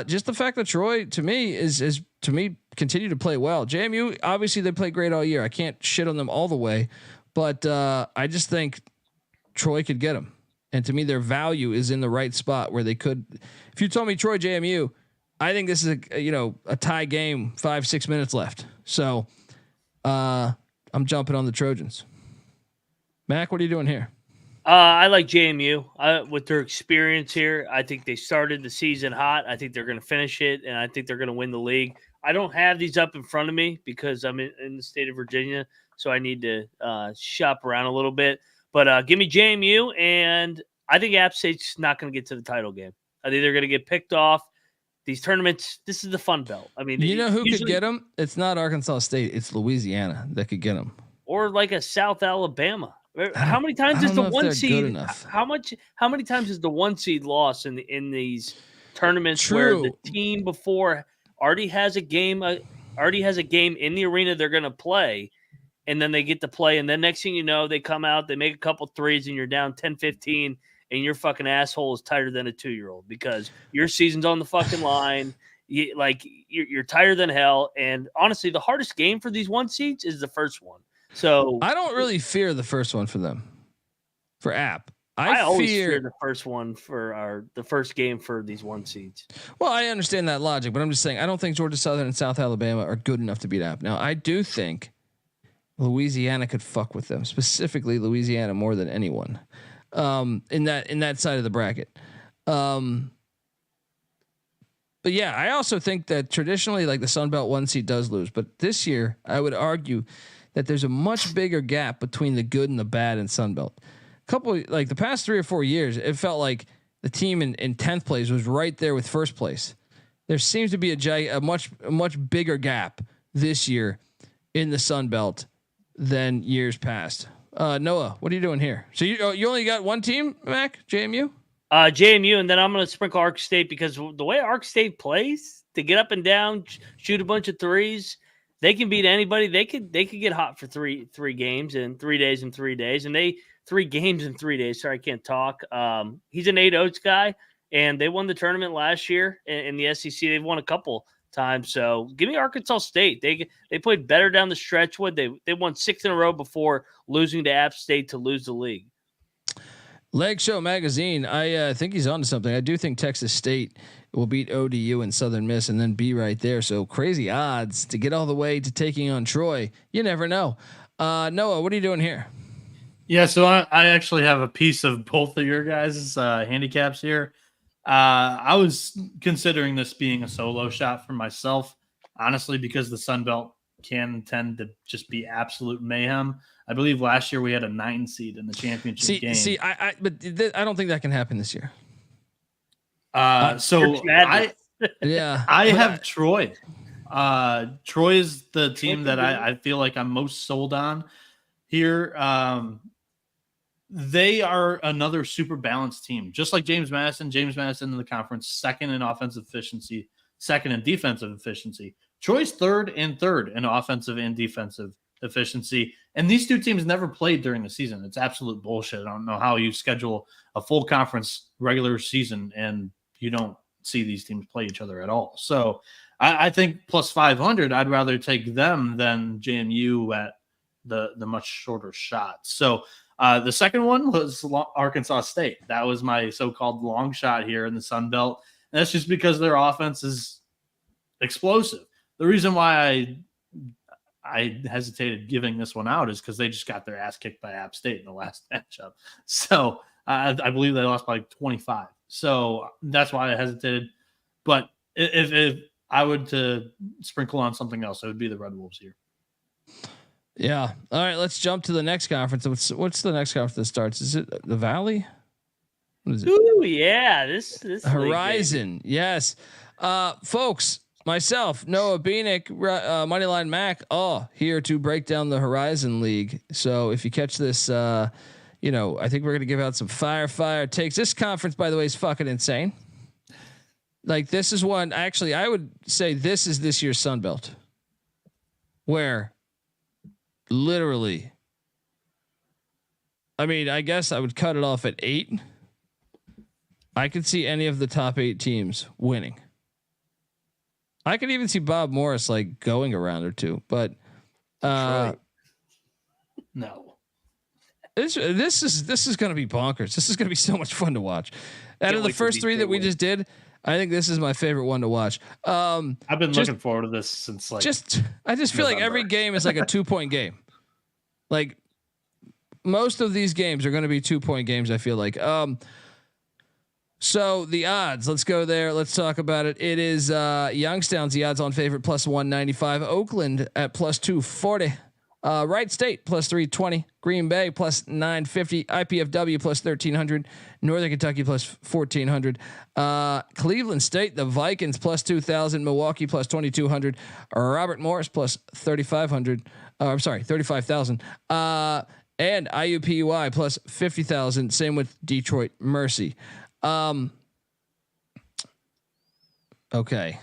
just the fact that Troy, to me, is continue to play well. JMU, obviously, they play great all year. I can't shit on them all the way, but I just think Troy could get them. And to me, their value is in the right spot where they could. If you told me Troy JMU, I think this is a tie game, 5-6 minutes left. So I'm jumping on the Trojans. Mac, what are you doing here? I like JMU with their experience here. I think they started the season hot. I think they're going to finish it, and I think they're going to win the league. I don't have these up in front of me because I'm in the state of Virginia, so I need to shop around a little bit. But give me JMU, and I think App State's not going to get to the title game. I think they're going to get picked off. These tournaments, this is the Fun Belt. I mean, you know who could get them? It's not Arkansas State. It's Louisiana that could get them. Or like a South Alabama. How many times is the 1 seed? How many times is the 1 seed lost in these tournaments where the team before already has a game in the arena they're going to play, and then they get to play, and then next thing you know, they come out, they make a couple threes, and you're down 10-15. And your fucking asshole is tighter than a 2-year-old because your season's on the fucking line. You're tighter than hell. And honestly, the hardest game for these 1 seeds is the first one. So I don't really fear the first one for them. For App, I always fear the first one for the first game for these 1 seeds. Well, I understand that logic, but I'm just saying I don't think Georgia Southern and South Alabama are good enough to beat App. Now, I do think Louisiana could fuck with them, specifically Louisiana more than anyone. In that side of the bracket. But yeah, I also think that traditionally, like the Sun Belt 1 seed does lose, but this year I would argue that there's a much bigger gap between the good and the bad in Sun Belt. The past 3 or 4 years, it felt like the team in 10th place was right there with first place. There seems to be a much bigger gap this year in the Sun Belt than years past. Noah, what are you doing here? So you only got one team, Mac? JMU? JMU, and then I'm going to sprinkle Ark State because the way Ark State plays, to get up and down, shoot a bunch of threes, they can beat anybody. They could get hot for three games in 3 days and 3 days, and 3 games in 3 days. Sorry, I can't talk. He's an Nate Oates guy, and they won the tournament last year in the SEC. They've won a couple time. So give me Arkansas State. They played better down the stretch. They won 6 in a row before losing to App State to lose the league. Leg Show Magazine. I think he's onto something. I do think Texas State will beat ODU and Southern Miss and then be right there. So crazy odds to get all the way to taking on Troy. You never know. Noah, what are you doing here? Yeah, so I actually have a piece of both of your guys' handicaps here. I was considering this being a solo shot for myself, honestly, because the Sun Belt can tend to just be absolute mayhem. I believe last year we had a 9 seed in the championship game. I don't think that can happen this year. I have Troy. Troy is the team that I feel like I'm most sold on here. They are another super balanced team, just like James Madison. James Madison in the conference, second in offensive efficiency, second in defensive efficiency. Troy's third in offensive and defensive efficiency. And these two teams never played during the season. It's absolute bullshit. I don't know how you schedule a full conference regular season and you don't see these teams play each other at all. So I think plus 500, I'd rather take them than JMU at the much shorter shot. So the second one was Arkansas State. That was my so-called long shot here in the Sun Belt. And that's just because their offense is explosive. The reason why I hesitated giving this one out is because they just got their ass kicked by App State in the last matchup. So I believe they lost by like 25. So that's why I hesitated. But if I would to sprinkle on something else, it would be the Red Wolves here. Yeah. All right. Let's jump to the next conference. What's the next conference that starts? Is it the Valley? What is it? Ooh, yeah. This Horizon. Yes. Folks, myself, Noah Beanick, Moneyline Mac, all here to break down the Horizon League. So if you catch this, I think we're going to give out some fire takes. This conference, by the way, is fucking insane. Like this is one, actually, I would say this is this year's Sun Belt where literally, I mean, I guess I would cut it off at 8. I could see any of the top 8 teams winning. I could even see Bob Morris like going a round or two, but no. This is going to be bonkers. This is going to be so much fun to watch. Out of the first 3 that we just did, I think this is my favorite one to watch. I've been looking forward to this since like I just feel like every game is like a 2-point game. Like most of these games are going to be 2-point games. I feel like. So the odds, let's go there. Let's talk about it. It is Youngstown's the odds on favorite plus 195. Oakland at plus 240. Wright State plus 320. Green Bay plus 950. IPFW plus 1300. Northern Kentucky plus 1400. Cleveland State, the Vikings plus 2000. Milwaukee plus 2200. Robert Morris plus 3500. 35,000. And IUPUI plus 50,000. Same with Detroit Mercy. Okay.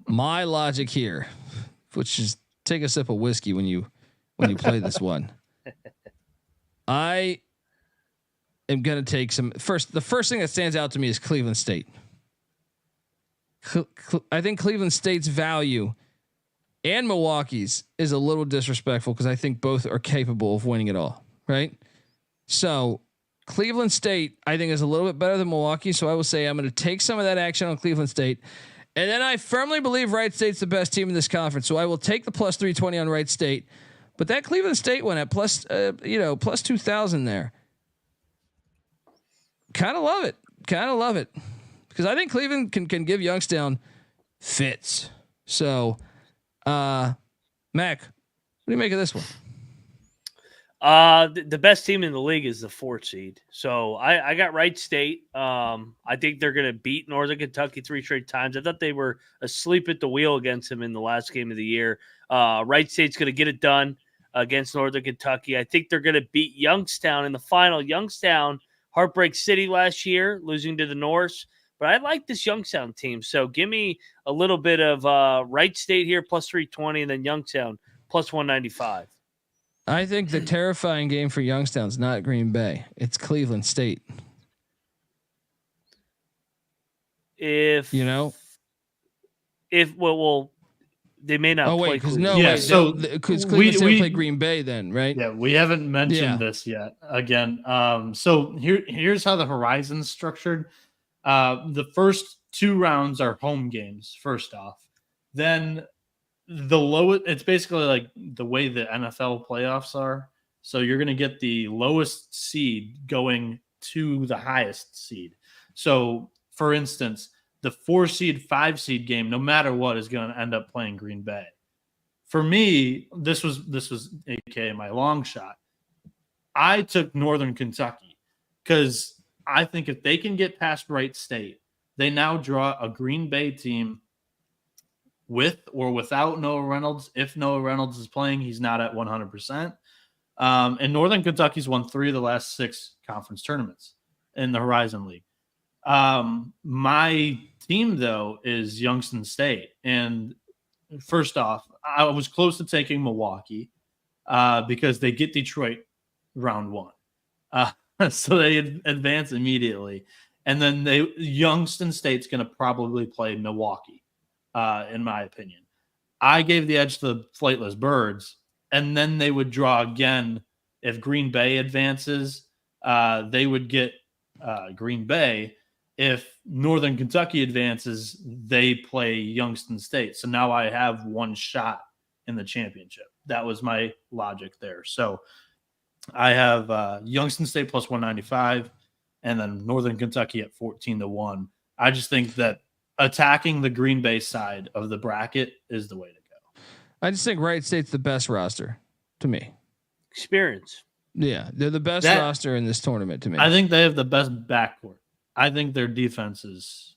My logic here, which is take a sip of whiskey when you play this one. I am going to take some first. The first thing that stands out to me is Cleveland State. I think Cleveland State's value and Milwaukee's is a little disrespectful because I think both are capable of winning it all. Right. So Cleveland State, I think, is a little bit better than Milwaukee. So I will say I'm going to take some of that action on Cleveland State. And then I firmly believe Wright State's the best team in this conference. So I will take the plus 320 on Wright State. But that Cleveland State one at plus 2,000 there. Kind of love it. Because I think Cleveland can give Youngstown fits. So, Mac, what do you make of this one? The best team in the league is the 4th seed. So I got Wright State. I think they're going to beat Northern Kentucky 3 straight times. I thought they were asleep at the wheel against them in the last game of the year. Wright State's going to get it done against Northern Kentucky. I think they're going to beat Youngstown in the final. Youngstown, Heartbreak City last year, losing to the Norse. But I like this Youngstown team. So give me a little bit of Wright State here, plus 320, and then Youngstown, plus 195. I think the terrifying game for Youngstown's not Green Bay. It's Cleveland State. If they may not. Oh play wait, because Cleveland. because Cleveland State will play Green Bay then, right? Yeah, we haven't mentioned this yet. Again, so here's how the horizon's structured. The first 2 rounds are home games. First off, then the lowest. It's basically like the way the NFL playoffs are. So you're going to get the lowest seed going to the highest seed. So, for instance, the 4 seed, 5 seed game, no matter what, is going to end up playing Green Bay. For me, this was AKA my long shot. I took Northern Kentucky because I think if they can get past Wright State, they now draw a Green Bay team with or without Noah Reynolds. If Noah Reynolds is playing, he's not at 100%. And Northern Kentucky's won 3 of the last 6 conference tournaments in the Horizon League. My team, though, is Youngstown State. And first off, I was close to taking Milwaukee because they get Detroit round 1. So they advance immediately. And then Youngstown State's going to probably play Milwaukee, in my opinion. I gave the edge to the Flightless Birds. And then they would draw again. If Green Bay advances, they would get Green Bay. If Northern Kentucky advances, they play Youngstown State. So now I have 1 shot in the championship. That was my logic there. So I have Youngstown State plus 195 and then Northern Kentucky at 14-1. I just think that attacking the Green Bay side of the bracket is the way to go. I just think Wright State's the best roster to me. Experience. Yeah, they're the best roster in this tournament to me. I think they have the best backcourt. I think their defense is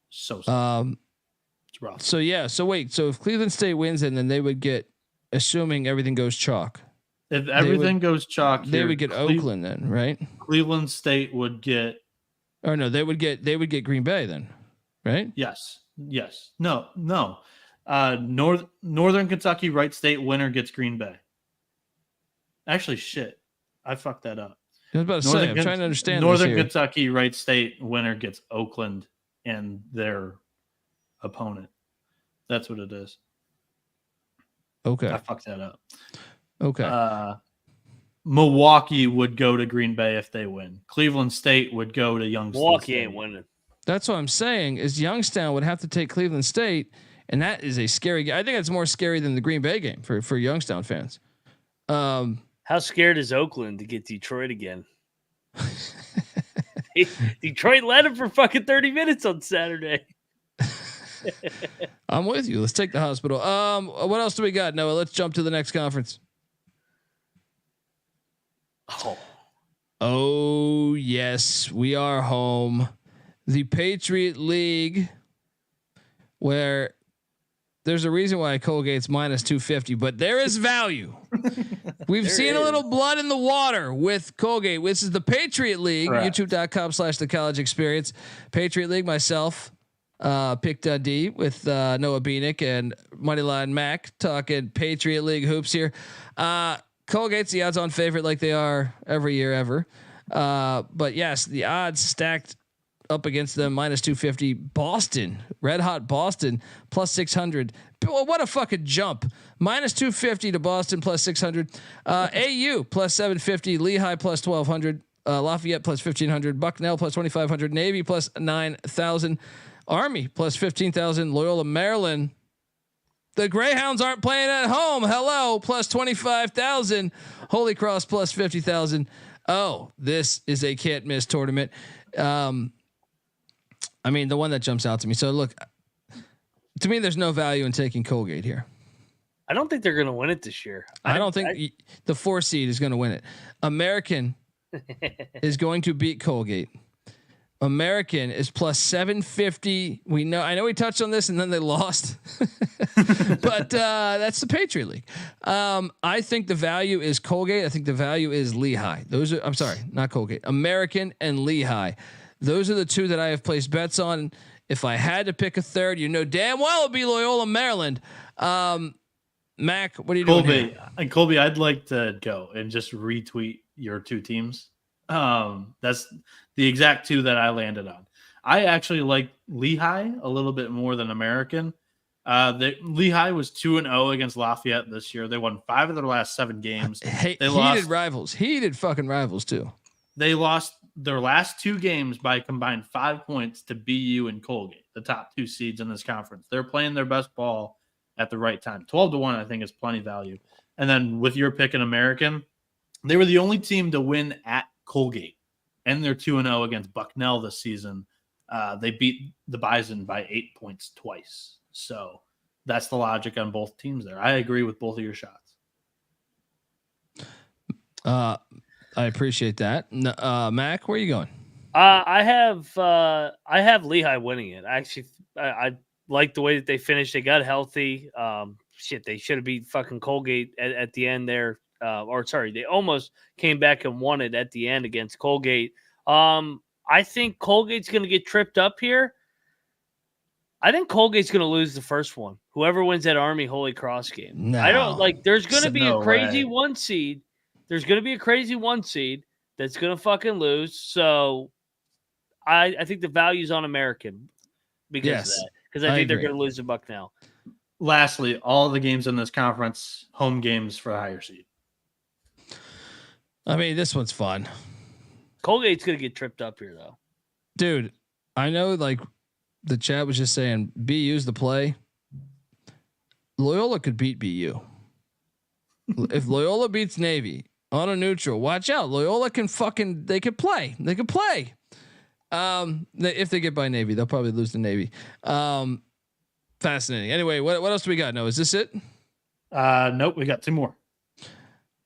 so it's rough. So if Cleveland State wins, and then they would get, assuming everything goes chalk. If everything goes chalk, they would get Oakland then, right? Cleveland State would get. Or no, they would get Green Bay then, right? Yes. No. Northern Kentucky, Wright State winner gets Green Bay. Actually, shit, I fucked that up. I was about to say, I'm trying to understand. Northern Kentucky, Wright State winner gets Oakland and their opponent. That's what it is. Okay, I fucked that up. Okay. Milwaukee would go to Green Bay if they win. Cleveland State would go to Youngstown. Milwaukee ain't winning. That's what I'm saying. Is Youngstown would have to take Cleveland State, and that is a scary game. I think it's more scary than the Green Bay game for Youngstown fans. How scared is Oakland to get Detroit again? Detroit led him for fucking 30 minutes on Saturday. I'm with you. Let's take the hospital. What else do we got, Noah? Let's jump to the next conference. Oh yes, we are home. The Patriot League, where there's a reason why Colgate's minus 250, but there is value. We've seen a little blood in the water with Colgate. This is the Patriot League, youtube.com/the college experience. Patriot League, myself, picked D with Noah Beanick and Moneyline Mac talking Patriot League hoops here. Colgate's the odds on favorite like they are every year ever. But yes, the odds stacked up against them minus 250. Boston, red hot Boston plus 600. What a fucking jump. Minus 250 to Boston plus 600. AU plus 750. Lehigh plus 1200. Lafayette plus 1500. Bucknell plus 2500. Navy plus 9,000. Army plus 15,000. Loyola Maryland. The Greyhounds aren't playing at home. Hello, plus 25,000. Holy Cross plus 50,000. Oh, this is a can't miss tournament. I mean, the one that jumps out to me. So look, to me, there's no value in taking Colgate here. I don't think they're going to win it this year. I don't think the 4 seed is going to win it. American is going to beat Colgate. American is plus 750. I know we touched on this and then they lost, but that's the Patriot League. I think the value is Colgate. I think the value is Lehigh. I'm sorry, not Colgate, American and Lehigh. Those are the 2 that I have placed bets on. If I had to pick a third, damn well it'd be Loyola Maryland. Mac, what are you doing? Colby, I'd like to go and just retweet your 2 teams. That's the exact 2 that I landed on. I actually like Lehigh a little bit more than American. Lehigh was 2-0 against Lafayette this year. They won 5 of their last 7 games. Heated fucking rivals too. They lost their last 2 games by combined 5 points to BU and Colgate, the top 2 seeds in this conference. They're playing their best ball at the right time. 12-1, I think, is plenty value. And then with your pick in American, they were the only team to win at Colgate, and they're 2-0 against Bucknell this season. They beat the Bison by 8 points twice. So that's the logic on both teams there. I agree with both of your shots. I appreciate that. Mac, where are you going? I have Lehigh winning it. I like the way that they finished. They got healthy. They should have beat fucking Colgate at the end there. They almost came back and won it at the end against Colgate. I think Colgate's going to get tripped up here. I think Colgate's going to lose the first one. Whoever wins that Army Holy Cross game. No. I don't like. There's going to be a crazy way. 1 seed. There's going to be a crazy 1 seed that's going to fucking lose. So I think the value's on American because of that. Because I think they're going to lose to Bucknell. Lastly, all the games in this conference, home games for the higher seed. I mean, this one's fun. Colgate's going to get tripped up here, though. Dude, I know, like, the chat was just saying BU's the play. Loyola could beat BU. If Loyola beats Navy on a neutral, watch out. Loyola can they could play. They could play. If they get by Navy, they'll probably lose to Navy. Fascinating. Anyway, what else do we got? No, is this it? Nope, we got 2 more.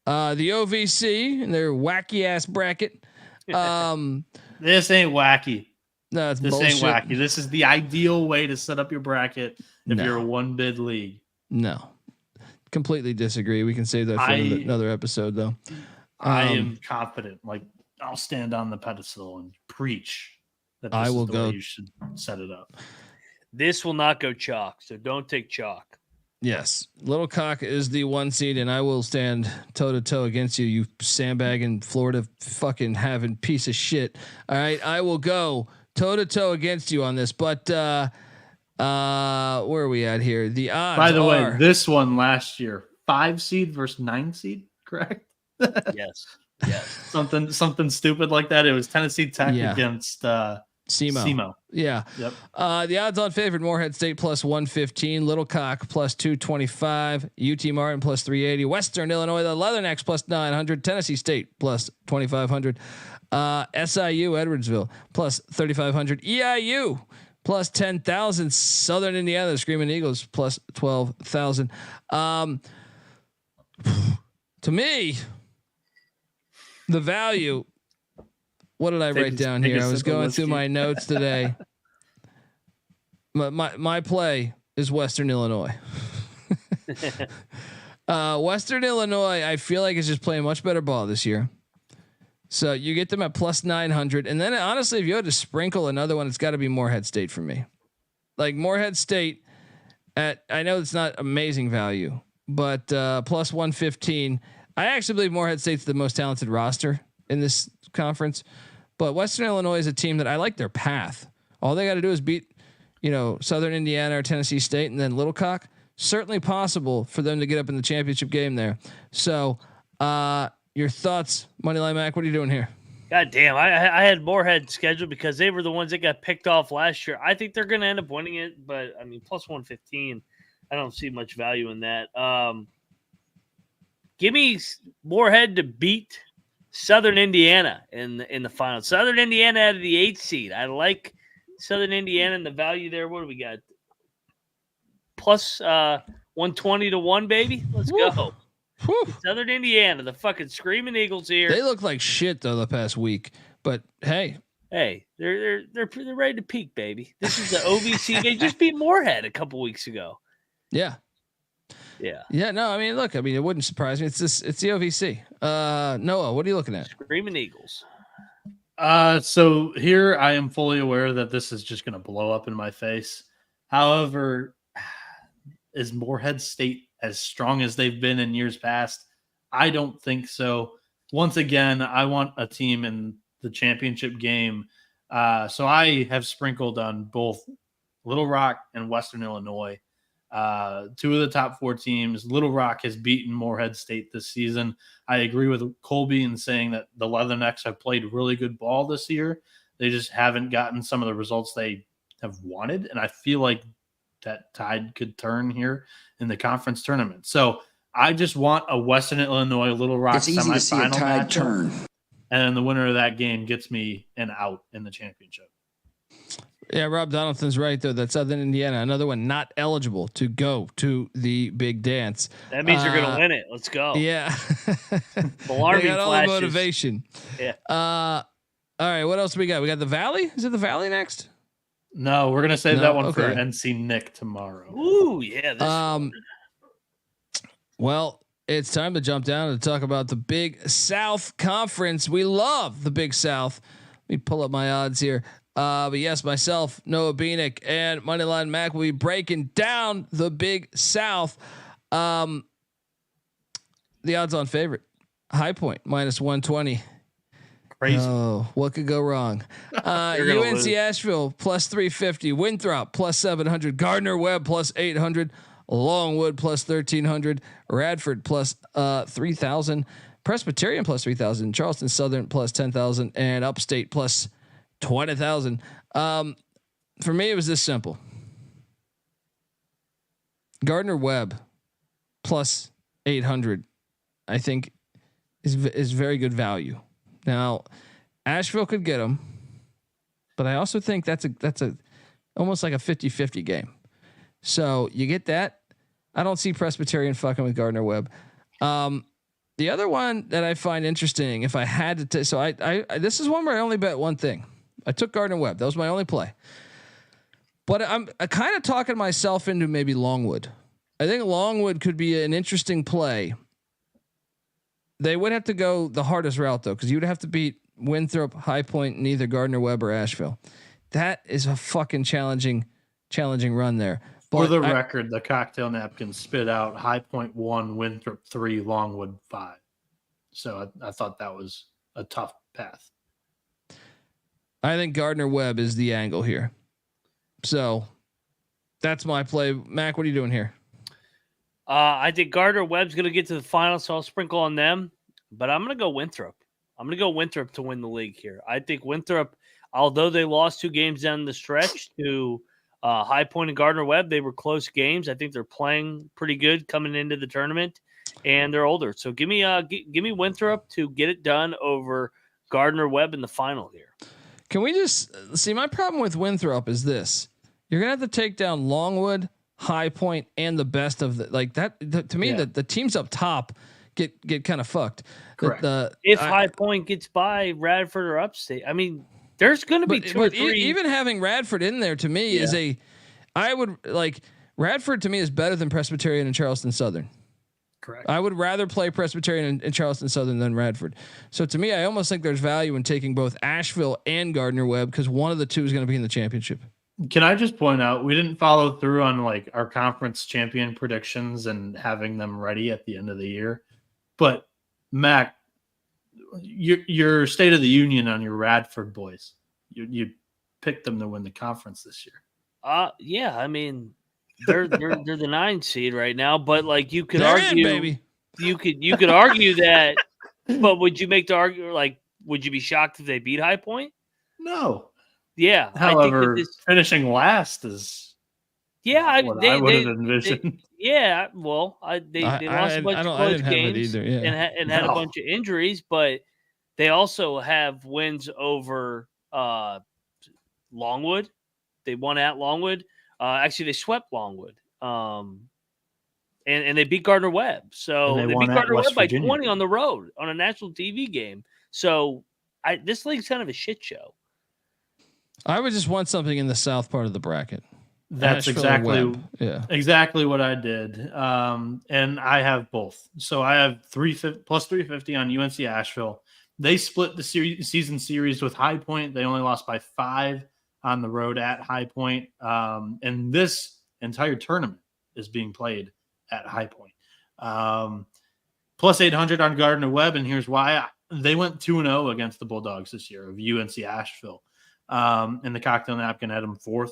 The OVC and their wacky ass bracket. This ain't wacky. No, it's this bullshit. ain't wacky. This is the ideal way to set up your bracket if you're a 1-bid league. No, completely disagree. We can save that for another episode, though. I am confident. Like, I'll stand on the pedestal and preach that this is the way you should set it up. This will not go chalk, so don't take chalk. Yes, Little Cock is the 1 seed, and I will stand toe to toe against you, you sandbagging Florida fucking having piece of shit. All right, I will go toe to toe against you on this. But where are we at here? The odds. By the way, this one last year, 5 seed versus 9 seed, correct? Yes. Something stupid like that. It was Tennessee Tech against SEMO. Yeah. Yep. The odds on favorite Morehead State plus 115, Little Cock plus 225, UT Martin plus 380, Western Illinois, the Leathernecks plus 900, Tennessee State plus 2,500, SIU Edwardsville plus 3,500, EIU plus 10,000, Southern Indiana, the Screaming Eagles plus 12,000. To me, the value. What did I write down here? I was going through my notes today. My play is Western Illinois. Western Illinois, I feel like is just playing much better ball this year. So you get them at plus 900, and then honestly, if you had to sprinkle another one, it's got to be Morehead State for me. Like Morehead State, I know it's not amazing value, but plus 115. I actually believe Morehead State's the most talented roster in this conference, but Western Illinois is a team that I like their path. All they got to do is beat, Southern Indiana or Tennessee State, and then Little Cock. Certainly possible for them to get up in the championship game there. So, your thoughts, Moneyline Mac? What are you doing here? God damn, I had Morehead scheduled because they were the ones that got picked off last year. I think they're going to end up winning it, but I mean, plus 115, I don't see much value in that. Give me Morehead to beat Southern Indiana in the final. Southern Indiana out of the 8th seed. I like Southern Indiana and the value there. What do we got? Plus 120 to 1, baby. Let's go. Whew. Southern Indiana, the fucking Screaming Eagles here. They look like shit though the past week, but hey, they're ready to peak, baby. This is the OVC. They just beat Morehead a couple weeks ago. Yeah. No, I mean, look, it wouldn't surprise me. It's the OVC. Noah, what are you looking at? Screaming Eagles. So here I am fully aware that this is just going to blow up in my face. However, is Morehead State as strong as they've been in years past? I don't think so. Once again, I want a team in the championship game So I have sprinkled on both Little Rock and Western Illinois. Two of the top 4 teams. Little Rock has beaten Morehead State this season. I agree with Colby in saying that the Leathernecks have played really good ball this year. They just haven't gotten some of the results they have wanted. And I feel like that tide could turn here in the conference tournament. So I just want a Western Illinois Little Rock It's easy to see a tide turn. And then the winner of that game gets me an out in the championship. Yeah, Rob Donaldson's right, though. That's Southern Indiana. Another one not eligible to go to the big dance. That means you're going to win it. Let's go. Yeah. Alarming they got all flashes. the motivation. Yeah. All right, what else we got? We got the Valley? Is it the Valley next? No, we're going to save that one for okay. NC Nick tomorrow. Ooh, yeah. Well, it's time to jump down and talk about the Big South Conference. We love the Big South. Let me pull up my odds here. But yes, myself, Noah Beanick, and Moneyline Mac will be breaking down the Big South. The odds-on favorite, High Point -120. Crazy. Oh, what could go wrong? UNC Asheville +350, Winthrop +700, Gardner Webb +800, Longwood +1300, Radford +3000, Presbyterian +3000, Charleston Southern +10,000, and Upstate +20,000. For me, it was this simple. Gardner Webb +800, I think, is very good value. Now, Asheville could get them, but I also think that's a almost like a 50-50 game. So you get that. I don't see Presbyterian fucking with Gardner Webb. The other one that I find interesting, if I had to, so I this is one where I only bet one thing. I took Gardner Webb. That was my only play. But I'm kind of talking myself into maybe Longwood. I think Longwood could be an interesting play. They would have to go the hardest route though, because you would have to beat Winthrop, High Point, and either Gardner Webb or Asheville. That is a fucking challenging run there. But for the record, the cocktail napkin spit out High Point 1, Winthrop 3, Longwood 5. So I thought that was a tough path. I think Gardner Webb is the angle here. So that's my play. Mac, what are you doing here? I think Gardner Webb's going to get to the final, so I'll sprinkle on them. But I'm going to go Winthrop. I'm going to go Winthrop to win the league here. I think Winthrop, although they lost 2 games down the stretch to High Point and Gardner Webb, they were close games. I think they're playing pretty good coming into the tournament, and they're older. So give me Winthrop to get it done over Gardner Webb in the final here. Can we just see, my problem with Winthrop is this: you're gonna have to take down Longwood, High Point, and the best of the like that. To me, the teams up top get kind of fucked. Correct. If High Point gets by Radford or Upstate, I mean, there's going to be 2 or 3. Even having Radford in there to me is I would like Radford to me is better than Presbyterian and Charleston Southern. Correct. I would rather play Presbyterian and Charleston Southern than Radford. So to me, I almost think there's value in taking both Asheville and Gardner Webb because one of the two is going to be in the championship. Can I just point out, we didn't follow through on like our conference champion predictions and having them ready at the end of the year. But Mac, your State of the Union on your Radford boys, you picked them to win the conference this year. Yeah, I mean, they're the 9 seed right now, but like you could argue, baby. you could argue that, but would you make the argument like, would you be shocked if they beat High Point? No. Yeah. However, I think finishing last is I would have envisioned. Well, they lost a bunch of close games and had a bunch of injuries, but they also have wins over Longwood. They won at Longwood. Actually, they swept Longwood. And they beat Gardner Webb. So they beat Gardner Webb by 20 on the road on a national TV game. So this league's kind of a shit show. I would just want something in the south part of the bracket. That's exactly what I did. And I have both. So I have plus 350 on UNC Asheville. They split the season series with High Point. They only lost by 5 on the road at High Point. And this entire tournament is being played at High Point. Plus 800 on Gardner Webb. And here's why. They went 2-0 against the Bulldogs this year of UNC Asheville. in the cocktail napkin, had them fourth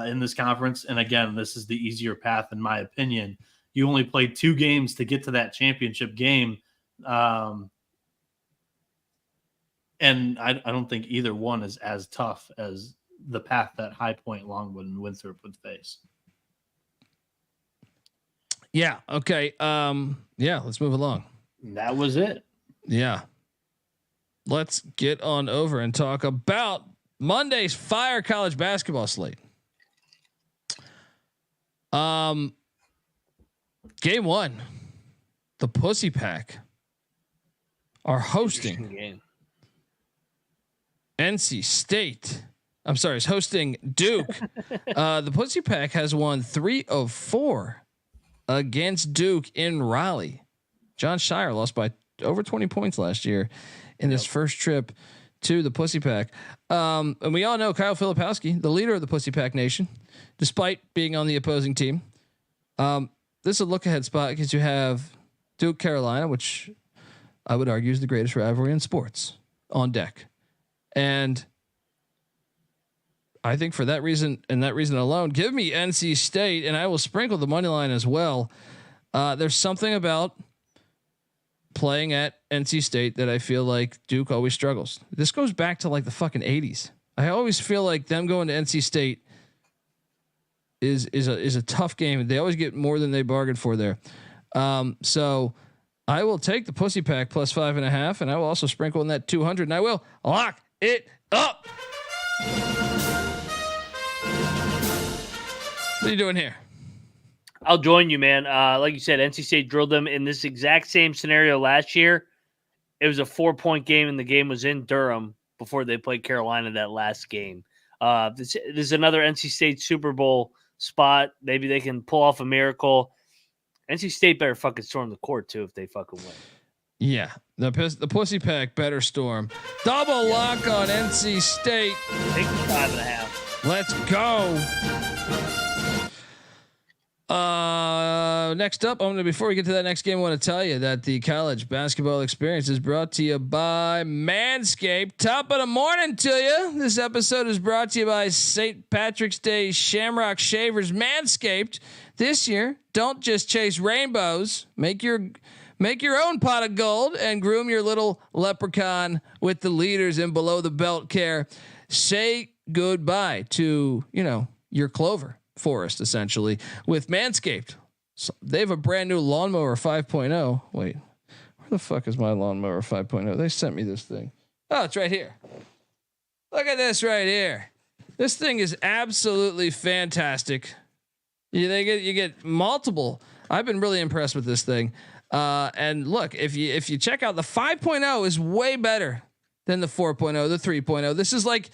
in this conference. And again, this is the easier path, in my opinion. You only played 2 games to get to that championship game. And I don't think either one is as tough as the path that High Point, Longwood, and Winthrop would face. Yeah. Okay. Let's move along. That was it. Yeah. Let's get on over and talk about Monday's Fire college basketball slate. Game 1, the Pussy Pack are hosting NC State. I'm sorry, it's hosting Duke. The Pussy Pack has won 3 of 4 against Duke in Raleigh. John Scheyer lost by over 20 points last year in his first trip to the Pussy Pack. And we all know Kyle Filipowski, the leader of the Pussy Pack Nation, despite being on the opposing team. This is a look ahead spot because you have Duke Carolina, which I would argue is the greatest rivalry in sports, on deck. And I think for that reason and that reason alone, give me NC State, and I will sprinkle the money line as well. There's something about playing at NC State that I feel like Duke always struggles. This goes back to like the fucking 80s. I always feel like them going to NC State is a tough game. They always get more than they bargained for there. So I will take the Pussy Pack plus 5.5, and I will also sprinkle in that 200, and I will lock it up. What are you doing here? I'll join you, man. Like you said, NC State drilled them in this exact same scenario last year. It was a 4-point game, and the game was in Durham before they played Carolina that last game. This is another NC State Super Bowl spot. Maybe they can pull off a miracle. NC State better fucking storm the court too if they fucking win. Yeah, the Pussy Pack better storm. Double lock on NC State. Take the 5.5. Let's go. Next up, before we get to that next game, I want to tell you that the college basketball experience is brought to you by Manscaped. Top of the morning to you. This episode is brought to you by St. Patrick's Day Shamrock Shavers. Manscaped. This year, don't just chase rainbows. Make your own pot of gold and groom your little leprechaun with the leaders in below the belt care. Say goodbye to, your clover forest, essentially, with Manscaped. So they have a brand new lawnmower 5.0. Wait, where the fuck is my lawnmower 5.0? They sent me this thing. Oh, it's right here. Look at this right here. This thing is absolutely fantastic. You get multiple. I've been really impressed with this thing. And look, if you check out the 5.0 is way better than the 4.0, the 3.0. This is like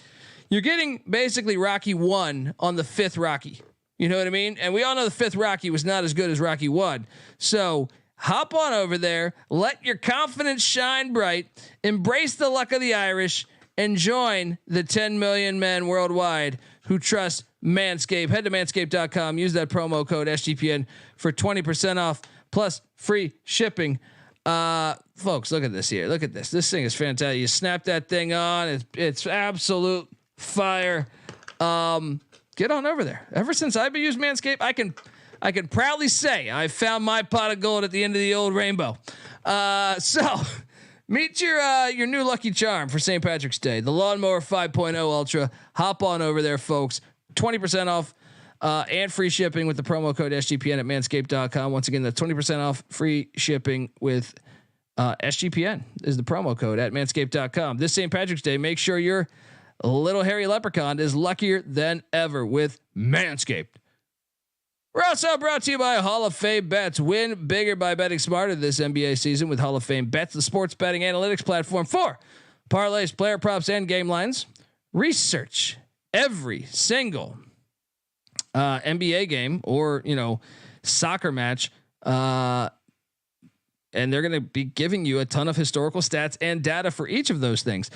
you're getting basically Rocky 1 on the 5th Rocky. You know what I mean? And we all know the 5th Rocky was not as good as Rocky 1. So hop on over there, let your confidence shine bright, embrace the luck of the Irish, and join the 10 million men worldwide who trust Manscaped. Head to manscaped.com. Use that promo code SGPN for 20% off plus free shipping. Folks, look at this here. Look at this. This thing is fantastic. You snap that thing on. It's absolute fire. Get on over there. Ever since I've been using Manscaped, I can proudly say I found my pot of gold at the end of the old rainbow. So meet your new lucky charm for St. Patrick's Day, the Lawnmower 5.0 Ultra. Hop on over there, folks. 20% off and free shipping with the promo code SGPN at manscaped.com. Once again, that's 20% off free shipping with SGPN is the promo code at manscaped.com. This St. Patrick's Day, make sure your little hairy leprechaun is luckier than ever with Manscaped. We're also brought to you by Hall of Fame Bets. Win bigger by betting smarter this NBA season with Hall of Fame Bets, the sports betting analytics platform for parlays, player props, and game lines. Research every single NBA game or soccer match, and they're going to be giving you a ton of historical stats and data for each of those things.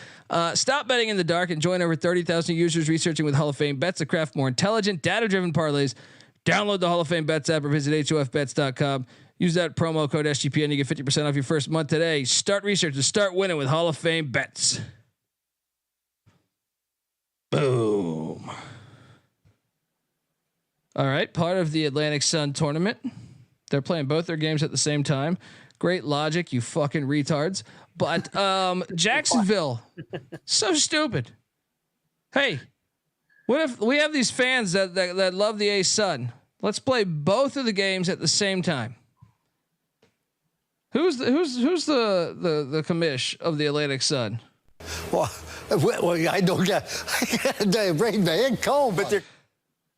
Stop betting in the dark and join over 30,000 users researching with Hall of Fame Bets to craft more intelligent, data-driven parlays. Download the Hall of Fame Bets app or visit HOFBets.com. Use that promo code SGPN. You get 50% off your first month today. Start research and start winning with Hall of Fame Bets. Boom. All right, part of the Atlantic Sun tournament. They're playing both their games at the same time. Great logic, you fucking retards. But Jacksonville, so stupid. Hey, what if we have these fans that love the ASUN? Let's play both of the games at the same time. Who's the commish of the Atlantic Sun? Well, I don't get the rain man cold, but they're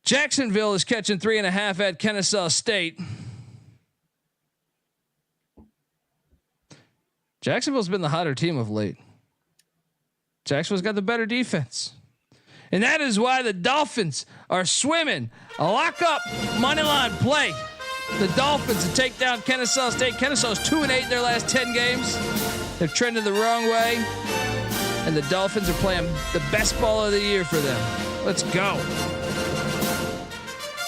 Jacksonville is catching 3.5 at Kennesaw State. Jacksonville's been the hotter team of late. Jacksonville's got the better defense. And that is why the Dolphins are swimming a lock up money line play. The Dolphins to take down Kennesaw State. Kennesaw's 2-8 in their last 10 games. They're trending the wrong way. And the Dolphins are playing the best ball of the year for them. Let's go.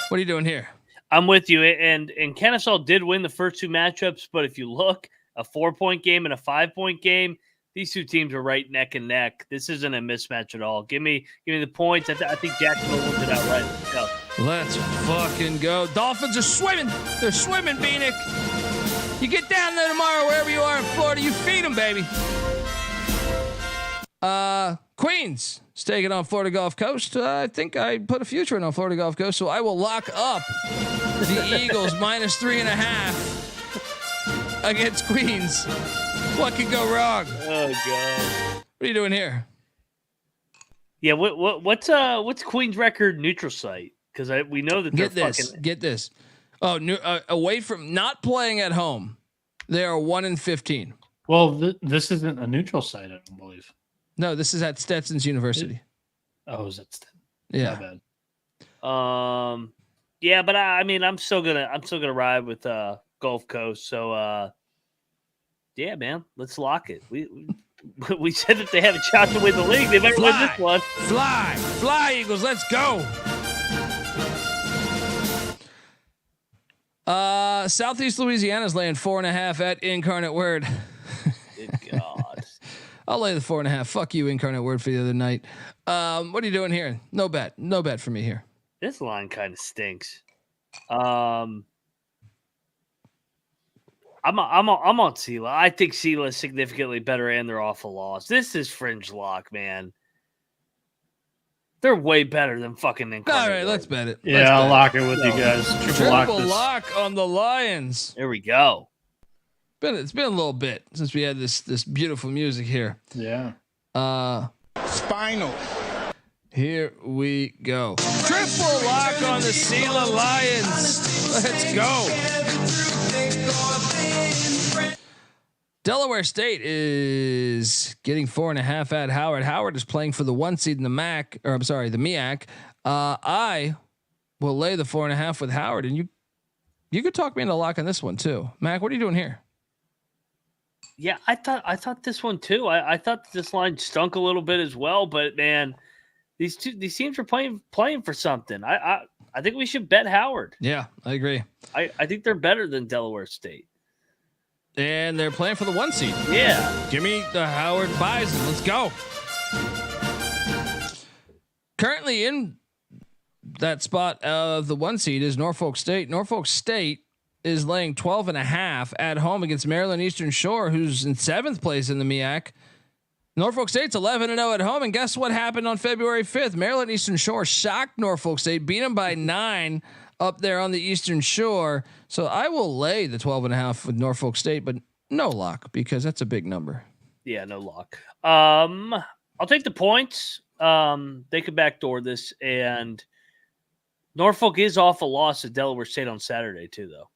What are you doing here? I'm with you. And Kennesaw did win the first two matchups, but if you look, a 4-point game and a 5-point game, these two teams are right neck and neck. This isn't a mismatch at all. Give me the points. I think Jacksonville wins it outright. Let's go. Let's fucking go. Dolphins are swimming. They're swimming, Beanick. You get down there tomorrow, wherever you are in Florida, you feed them, baby. Queens is taking on Florida Gulf Coast. I think I put a future in on Florida Gulf Coast, so I will lock up the Eagles minus 3.5 against Queens. What could go wrong? Oh God! What are you doing here? Yeah, what's Queen's record neutral site? Because we know that they're Get this. Oh, away from not playing at home, they are 1-15. Well, this isn't a neutral site, I don't believe. No, this is at Stetson's University. Is that Stetson? Yeah. My bad. Yeah, but I mean, I'm still gonna ride with Gulf Coast. So, yeah, man, let's lock it. We said that they have a shot to win the league. They better win this one. Fly, Eagles. Let's go. Southeast Louisiana's laying 4.5 at Incarnate Word. Good God. I'll lay the 4.5. Fuck you, Incarnate Word, for the other night. What are you doing here? No bet for me here. This line kind of stinks. I'm on Sela. I think Sela is significantly better, and they're off a loss. This is fringe lock, man. They're way better than fucking Incarnate. All right, let's bet it. Yeah, I'll lock it with you guys. Triple lock on the Lions. There we go. It's been a little bit since we had this beautiful music here. Yeah. spinal. Here we go. Triple lock on the Sela Lions. Let's go. Delaware State is getting 4.5 at Howard. Howard is playing for the 1 seed in the MAC, or I'm sorry, the MEAC. I will lay the 4.5 with Howard, and you could talk me into lock on this one too. Mac, what are you doing here? Yeah, I thought this one too. I thought this line stunk a little bit as well, but man, these teams are playing for something. I think we should bet Howard. Yeah, I agree. I think they're better than Delaware State. And they're playing for the 1 seed. Yeah. Give me the Howard Bison. Let's go. Currently in that spot of the 1 seed is Norfolk State. Norfolk State is laying 12.5 at home against Maryland Eastern Shore, who's in 7th place in the MEAC. Norfolk State's 11-0 at home. And guess what happened on February 5th? Maryland Eastern Shore shocked Norfolk State, beat them by 9 up there on the Eastern Shore. So I will lay the 12.5 with Norfolk State, but no lock because that's a big number. Yeah, no lock. I'll take the points. They could backdoor this, and Norfolk is off a loss at Delaware State on Saturday too, though.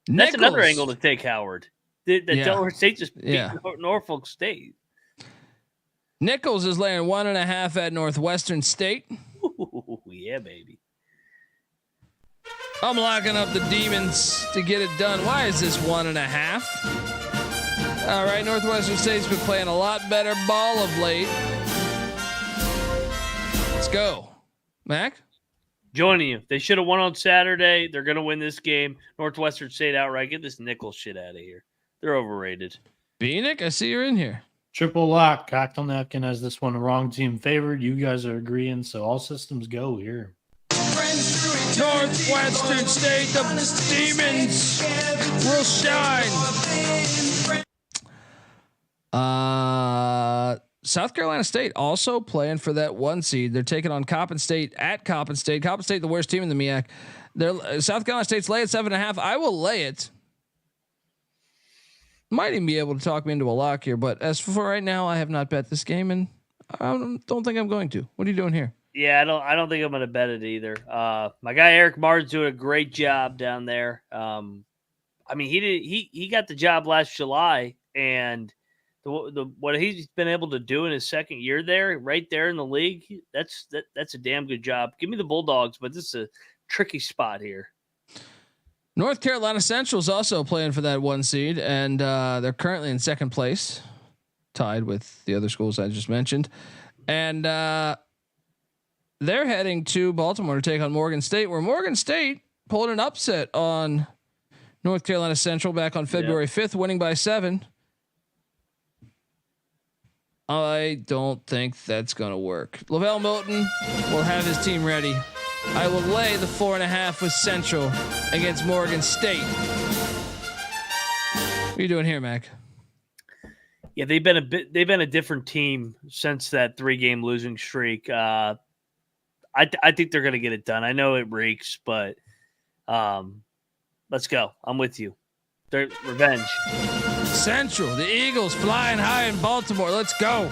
That's another angle to take, Howard. Delaware State just beat Norfolk State. Nicholls is laying 1.5 at Northwestern State. Ooh, yeah, baby. I'm locking up the Demons to get it done. Why is this 1.5? All right, Northwestern State's been playing a lot better ball of late. Let's go. Mac? Joining you. They should have won on Saturday. They're going to win this game. Northwestern State outright. Get this Nicholls shit out of here. They're overrated. B-Nick, I see you're in here. Triple lock. Cocktail Napkin has this one wrong team favored. You guys are agreeing, so all systems go here. Northwestern State, the Demons will shine. South Carolina State also playing for that 1 seed. They're taking on Coppin State at Coppin State. Coppin State, the worst team in the MEAC. South Carolina State's lay at 7.5. I will lay it. Might even be able to talk me into a lock here, but as for right now, I have not bet this game, and I don't think I'm going to. What are you doing here? Yeah, I don't think I'm going to bet it either. My guy Eric Martin's doing a great job down there. I mean, he got the job last July, and the what he's been able to do in his second year there, right there in the league, that's a damn good job. Give me the Bulldogs, but this is a tricky spot here. North Carolina Central is also playing for that 1 seed, and they're currently in second place, tied with the other schools I just mentioned, and they're heading to Baltimore to take on Morgan State, where Morgan State pulled an upset on North Carolina Central back on February 5th, winning by 7. I don't think that's going to work. LeVelle Moton will have his team ready. I will lay the 4.5 with Central against Morgan State. What are you doing here, Mac? Yeah, they've been a different team since that 3-game losing streak. I think they're going to get it done. I know it reeks, but let's go. I'm with you. They're revenge. Central, the Eagles flying high in Baltimore. Let's go.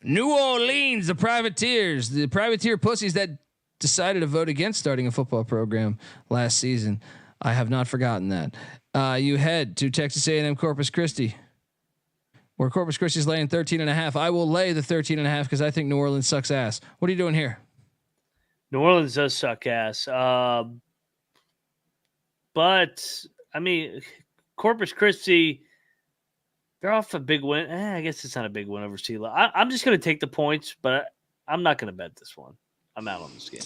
New Orleans, the privateer pussies that decided to vote against starting a football program last season. I have not forgotten that. You head to Texas A&M Corpus Christi, where Corpus Christi is laying 13.5. I will lay the 13.5 because I think New Orleans sucks ass. What are you doing here? New Orleans does suck ass. But I mean, Corpus Christi, they're off a big win. I guess it's not a big win over CeeLo. I'm just going to take the points, but I'm not going to bet this one. I'm out on this game.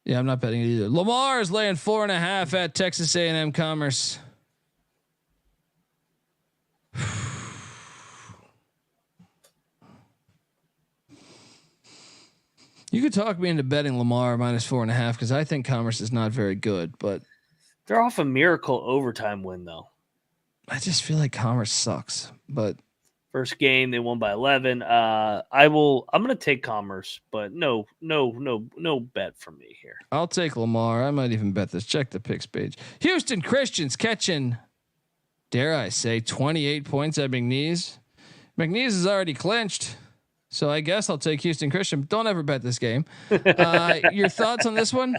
Yeah, I'm not betting it either. Lamar is laying 4.5 at Texas A&M Commerce. You could talk me into betting Lamar minus 4.5 because I think Commerce is not very good, but they're off a miracle overtime win though. I just feel like Commerce sucks. But first game they won by 11. I'm going to take Commerce, but no bet from me here. I'll take Lamar. I might even bet this. Check the picks page. Houston Christians catching, dare I say, 28 points at McNeese. McNeese is already clinched. So I guess I'll take Houston Christian. Don't ever bet this game. Your thoughts on this one?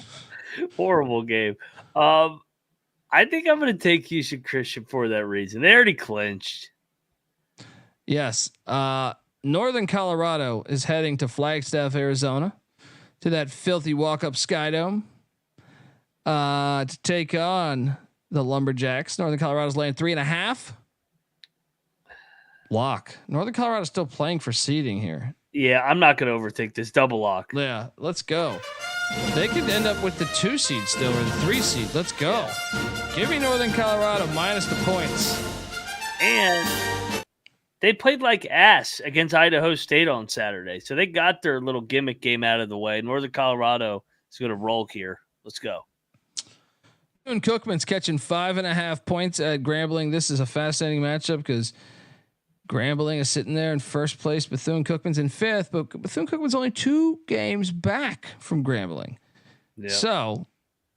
Horrible game. I think I'm going to take Houston Christian for that reason. They already clinched. Yes. Northern Colorado is heading to Flagstaff, Arizona, to that filthy walk-up Skydome to take on the Lumberjacks. Northern Colorado's laying 3.5. Lock. Northern Colorado still playing for seeding here. Yeah, I'm not going to overtake this double lock. Yeah, let's go. They could end up with the 2 seed still or the 3 seed. Let's go. Yeah. Give me Northern Colorado minus the points. And they played like ass against Idaho State on Saturday. So they got their little gimmick game out of the way. Northern Colorado is going to roll here. Let's go. Cookman's catching 5.5 points at Grambling. This is a fascinating matchup because Grambling is sitting there in first place. Bethune-Cookman's in 5th, but Bethune-Cookman's only 2 games back from Grambling. Yep. So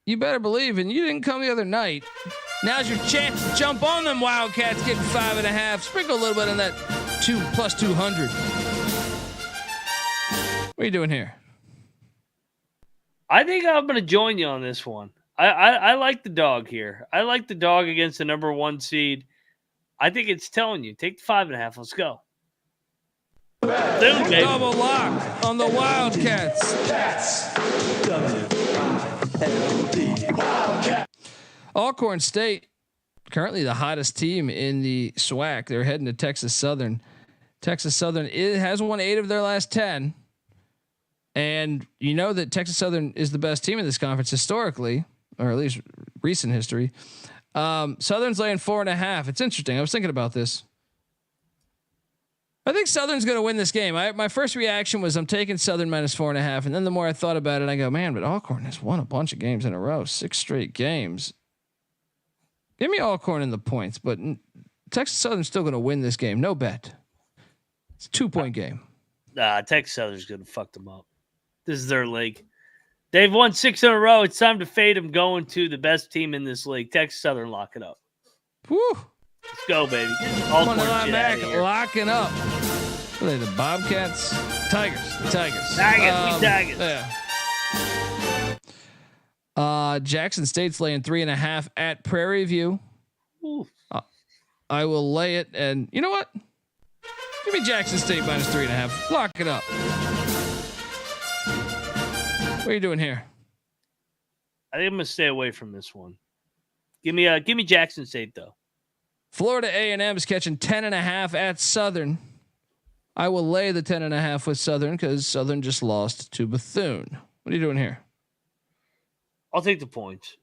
you better believe, and you didn't come the other night. Now's your chance to jump on them Wildcats, getting 5.5. Sprinkle a little bit on that 2 plus 200. What are you doing here? I think I'm going to join you on this one. I like the dog here. I like the dog against the number 1 seed. I think it's telling you, take the 5.5. Let's go. Double lock on the Wildcats. Alcorn State, currently the hottest team in the SWAC. They're heading to Texas Southern. Texas Southern has won 8 of their last 10. And you know that Texas Southern is the best team in this conference historically, or at least recent history. Southern's laying 4.5. It's interesting. I was thinking about this. I think Southern's going to win this game. My first reaction was I'm taking Southern minus 4.5, and then the more I thought about it, I go, man, but Alcorn has won a bunch of games in a row, 6 straight games. Give me Alcorn in the points, but Texas Southern's still going to win this game. No bet. It's a 2-point game. Texas Southern's going to fuck them up. This is their league. They've won 6 in a row. It's time to fade them going to the best team in this league. Texas Southern, lock it up. Woo. Let's go, baby. Locking up. What are they, the Bobcats? Tigers. Tigers. Yeah. Jackson State's laying 3.5 at Prairie View. I will lay it, and you know what? Give me Jackson State minus 3.5. Lock it up. What are you doing here? I think I'm gonna stay away from this one. Give me Jackson State though. Florida A&M is catching 10.5 at Southern. I will lay the 10.5 with Southern because Southern just lost to Bethune. What are you doing here? I'll take the points.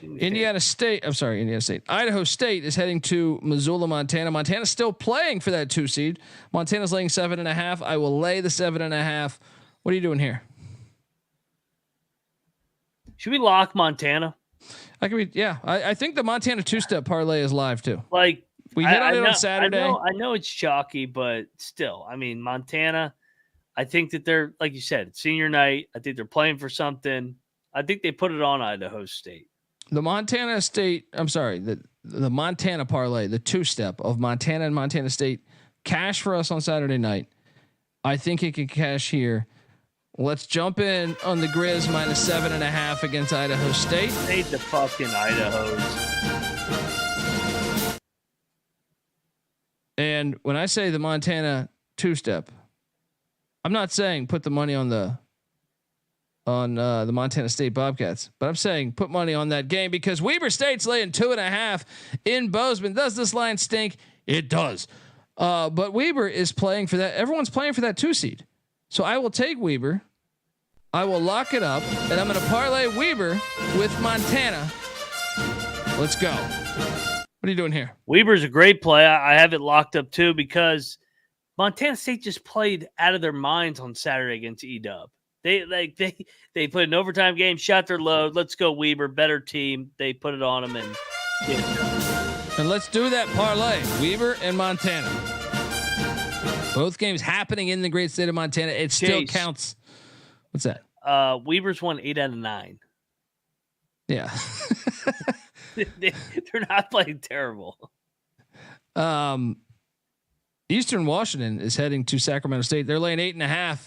Indiana State. Idaho State is heading to Missoula, Montana. Montana's still playing for that 2 seed. Montana's laying 7.5. I will lay the 7.5. What are you doing here? Should we lock Montana? I think the Montana 2-step parlay is live too. Like we hit on it on Saturday. I know it's chalky, but still, I mean, Montana, I think that they're, like you said, it's senior night. I think they're playing for something. I think they put it on Idaho State. The Montana parlay, the 2-step of Montana and Montana State, cash for us on Saturday night. I think it can cash here. Let's jump in on the Grizz minus 7.5 against Idaho State. Hate the fucking Idahos. And when I say the Montana 2-step, I'm not saying put the money on the Montana State Bobcats, but I'm saying put money on that game because Weber State's laying 2.5 in Bozeman. Does this line stink? It does. But Weber is playing for that. Everyone's playing for that 2 seed. So I will take Weber. I will lock it up, and I'm going to parlay Weber with Montana. Let's go. What are you doing here? Weber's a great play. I have it locked up too because Montana State just played out of their minds on Saturday against EW. They put an overtime game, shot their load. Let's go Weber, better team. They put it on them and let's do that parlay. Weber and Montana. Both games happening in the great state of Montana. It still counts. What's that? Weber's won 8 out of 9. Yeah. They're not playing terrible. Eastern Washington is heading to Sacramento State. They're laying 8.5.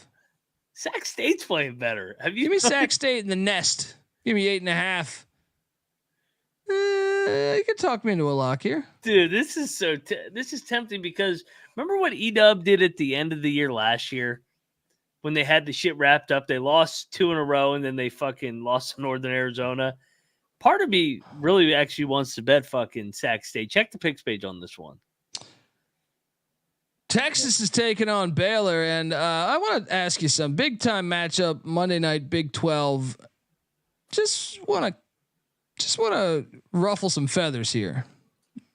Sac State's playing better. Give me Sac State in the nest. Give me 8.5. You can talk me into a lock here, dude. This is this is tempting because remember what EW did at the end of the year last year when they had the shit wrapped up. They lost 2 in a row and then they fucking lost to Northern Arizona. Part of me really actually wants to bet fucking Sac State. Check the picks page on this one. Texas is taking on Baylor, and I want to ask you some big time matchup Monday night, Big 12. Just want to ruffle some feathers here,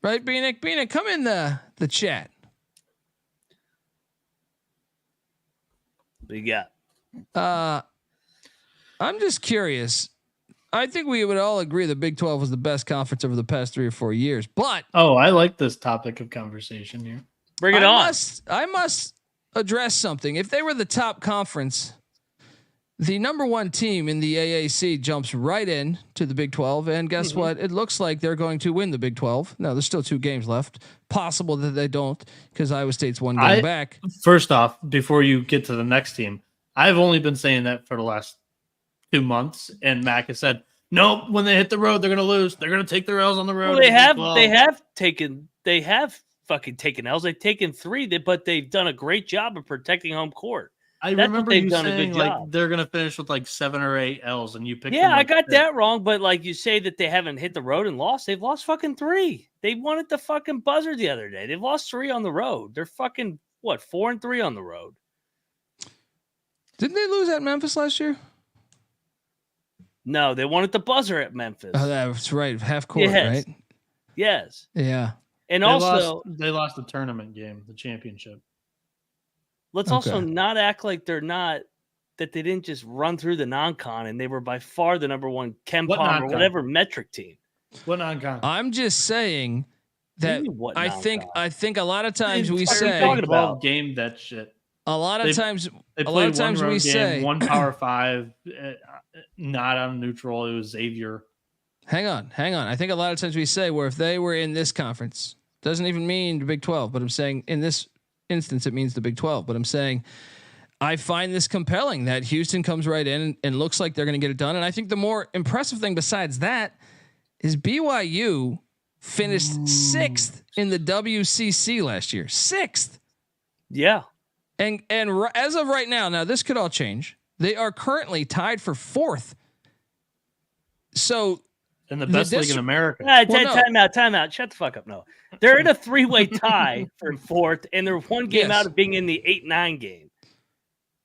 right? Beanick, come in the chat. What do you got? I'm just curious. I think we would all agree the Big 12 was the best conference over the past 3 or 4 years, but I like this topic of conversation here. Bring it on. I must address something. If they were the top conference, the number 1 team in the AAC jumps right in to the Big 12. And guess what? It looks like they're going to win the Big 12. No, there's still 2 games left. Possible that they don't because Iowa State's 1 game back. First off, before you get to the next team, I've only been saying that for the last 2 months. And Mac has said, nope, when they hit the road, they're going to lose. They're going to take their L's on the road. Well, they have fucking taken L's. They've taken 3, but they've done a great job of protecting home court. I remember you saying like they're gonna finish with like 7 or 8 L's, and you picked. Yeah, I got that wrong. But like you say that they haven't hit the road and lost. They've lost fucking 3. They won at the fucking buzzer the other day. They've lost 3 on the road. They're fucking 4-3 on the road. Didn't they lose at Memphis last year? No, they won at the buzzer at Memphis. Oh, that's right. Half court, Yes. right? Yes. Yeah. And they lost the tournament game, the championship. Let's also not act like that they didn't just run through the non-con and they were by far the number one KenPom or whatever metric team. What non-con? I'm just saying that I think a lot of times we say talking about game that shit. A lot of times we say one Power 5, not on neutral. It was Xavier. Hang on. I think a lot of times we say where if they were in this conference, doesn't even mean the Big 12, but I'm saying in this instance it means the Big 12. But I'm saying I find this compelling that Houston comes right in and looks like they're going to get it done. And I think the more impressive thing besides that is BYU finished 6th in the WCC last year. 6th. Yeah. And as of right now this could all change. They are currently tied for 4th. So in the best league in America. Time out. Shut the fuck up. No, they're in a 3-way tie for 4th, and they're one game out of being in the 8-9 game.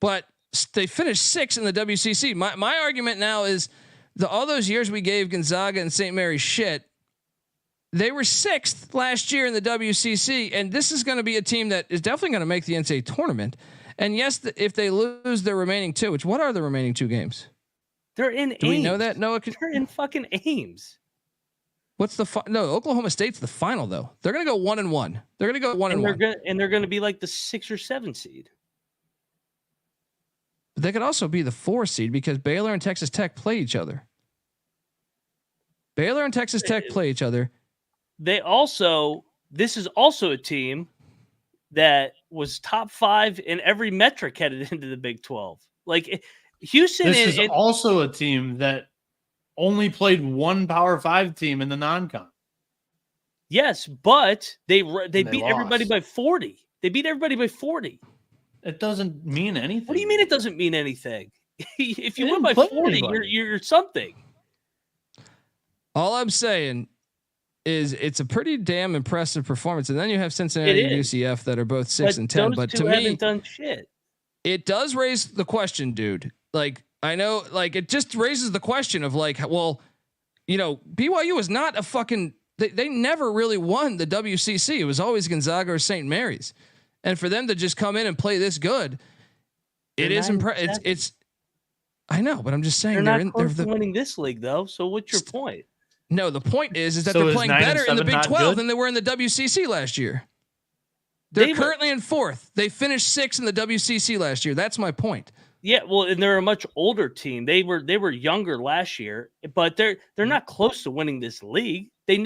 But they finished 6th in the WCC. My argument now is all those years we gave Gonzaga and St. Mary's shit. They were 6th last year in the WCC, and this is going to be a team that is definitely going to make the NCAA tournament. And yes, if they lose their remaining 2, what are the remaining 2 games? They're in Ames. Do we know that? No, they're in fucking Ames. What's Oklahoma State's the final though. They're going to go 1-1. They're going to go 1-1. And they're going to be like the 6 or 7 seed. But they could also be the 4 seed because Baylor and Texas Tech play each other. Baylor and Texas Tech play each other. This is also a team that was top 5 in every metric headed into the Big 12. Like Houston is also a team that only played one Power 5 team in the non-con. Yes, but they beat everybody by 40. They beat everybody by 40. It doesn't mean anything. What do you mean it doesn't mean anything? If you win by 40, you're something. All I'm saying is it's a pretty damn impressive performance. And then you have Cincinnati and UCF that are both 6 and 10. But to me, done shit. It does raise the question, dude. Like, I know, like, it just raises the question of like, well, you know, BYU is not a fucking, they never really won the WCC. It was always Gonzaga or St. Mary's. And for them to just come in and play this good, it's I know, but I'm just saying they're winning this league though. So what's your point? No, the point is that they're playing better in the Big 12 than they were in the WCC last year. They're currently in 4th. They finished 6th in the WCC last year. That's my point. Yeah, well, and they're a much older team. They were younger last year, but they're not close to winning this league. They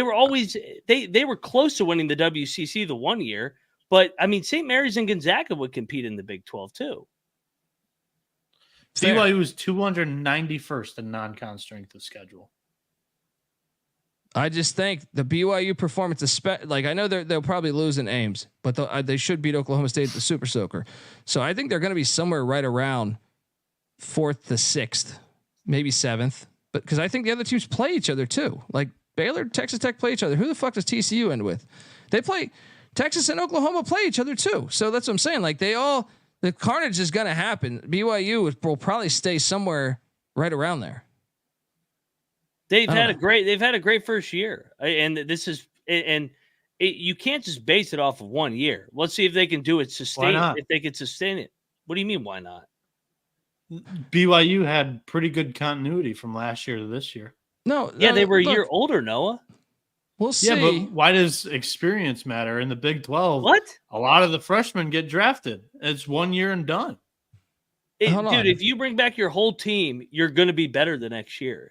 were close to winning the WCC the one year, but I mean, St. Mary's and Gonzaga would compete in the Big 12 too. BYU was 291st in non-con strength of schedule. I just think the BYU performance, like I know they'll probably lose in Ames, but they should beat Oklahoma State at the Super Soaker. So I think they're going to be somewhere right around 4th to 6th, maybe 7th. But because I think the other teams play each other too. Like Baylor, Texas Tech play each other. Who the fuck does TCU end with? They play Texas and Oklahoma play each other too. So that's what I'm saying. Like the carnage is going to happen. BYU will probably stay somewhere right around there. They've had a great first year, and you can't just base it off of 1 year. Let's see if they can do it. If they can sustain it. What do you mean? Why not? BYU had pretty good continuity from last year to this year. They were a year older. Noah. We'll see. Yeah, but why does experience matter in the Big 12? What? A lot of the freshmen get drafted. It's 1 year and done. Dude, if you bring back your whole team, you're going to be better the next year.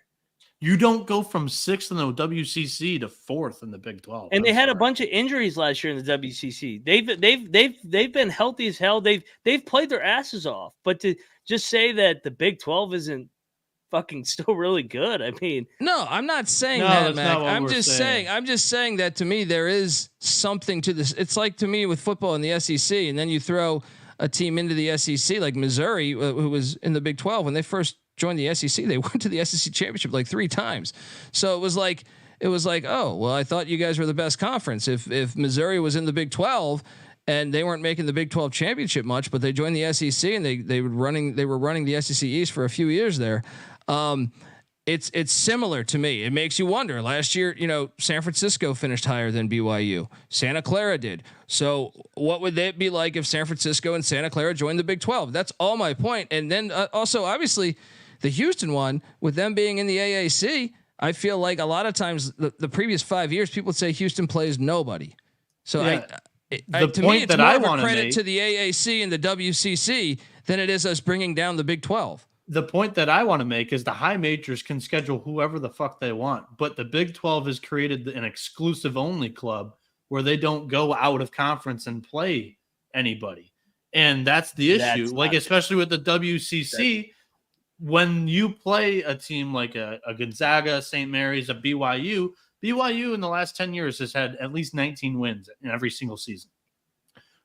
You don't go from 6th in the WCC to 4th in the Big 12. And they had a bunch of injuries last year in the WCC. They've been healthy as hell. They've played their asses off. But to just say that the Big 12 isn't fucking still really good, I mean, no, I'm not saying that, Mac. I'm just saying that to me there is something to this. It's like to me with football in the SEC, and then you throw a team into the SEC like Missouri, who was in the Big 12 when they first joined the SEC. They went to the SEC championship like 3 times. So it was like, oh, well, I thought you guys were the best conference. If Missouri was in the Big 12 and they weren't making the Big 12 championship much, but they joined the SEC and they were running the SEC East for a few years there. It's similar to me. It makes you wonder. Last year, San Francisco finished higher than BYU. Santa Clara did. So what would it be like if San Francisco and Santa Clara joined the Big 12? That's all my point. And then also, obviously, the Houston one, with them being in the AAC, I feel like a lot of times the previous 5 years, people would say Houston plays nobody. So to me, it's more of a credit to the AAC and the WCC than it is us bringing down the Big 12. The point that I want to make is the high majors can schedule whoever the fuck they want, but the Big 12 has created an exclusive only club where they don't go out of conference and play anybody. And that's the issue. Especially with the WCC, when you play a team like a Gonzaga, St. Mary's, a BYU in the last 10 years has had at least 19 wins in every single season.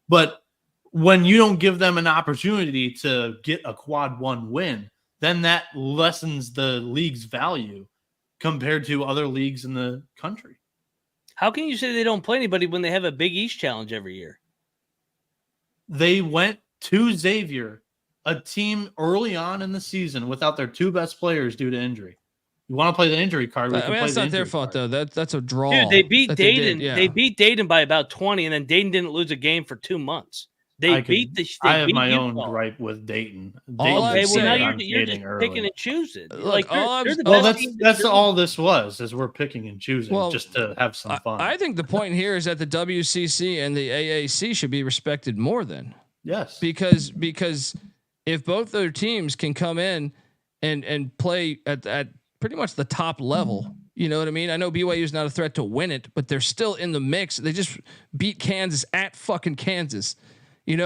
But when you don't give them an opportunity to get a quad one win, then that lessens the league's value compared to other leagues in the country. How can you say they don't play anybody when they have a Big East challenge every year? They went to Xavier, a team early on in the season, without their two best players due to injury. You want to play the injury card? That's not their fault, though. That's a draw. Dude, they beat Dayton. They beat Dayton by about 20, and then Dayton didn't lose a game for 2 months. I have my own gripe with Dayton. Now you're just picking and choosing. That's all this was, is we're picking and choosing just to have some fun. I think the point here is that the WCC and the AAC should be respected more than. Yes. Because if both their teams can come in and play at pretty much the top level, you know what I mean? I know BYU is not a threat to win it, but they're still in the mix. They just beat Kansas at fucking Kansas. It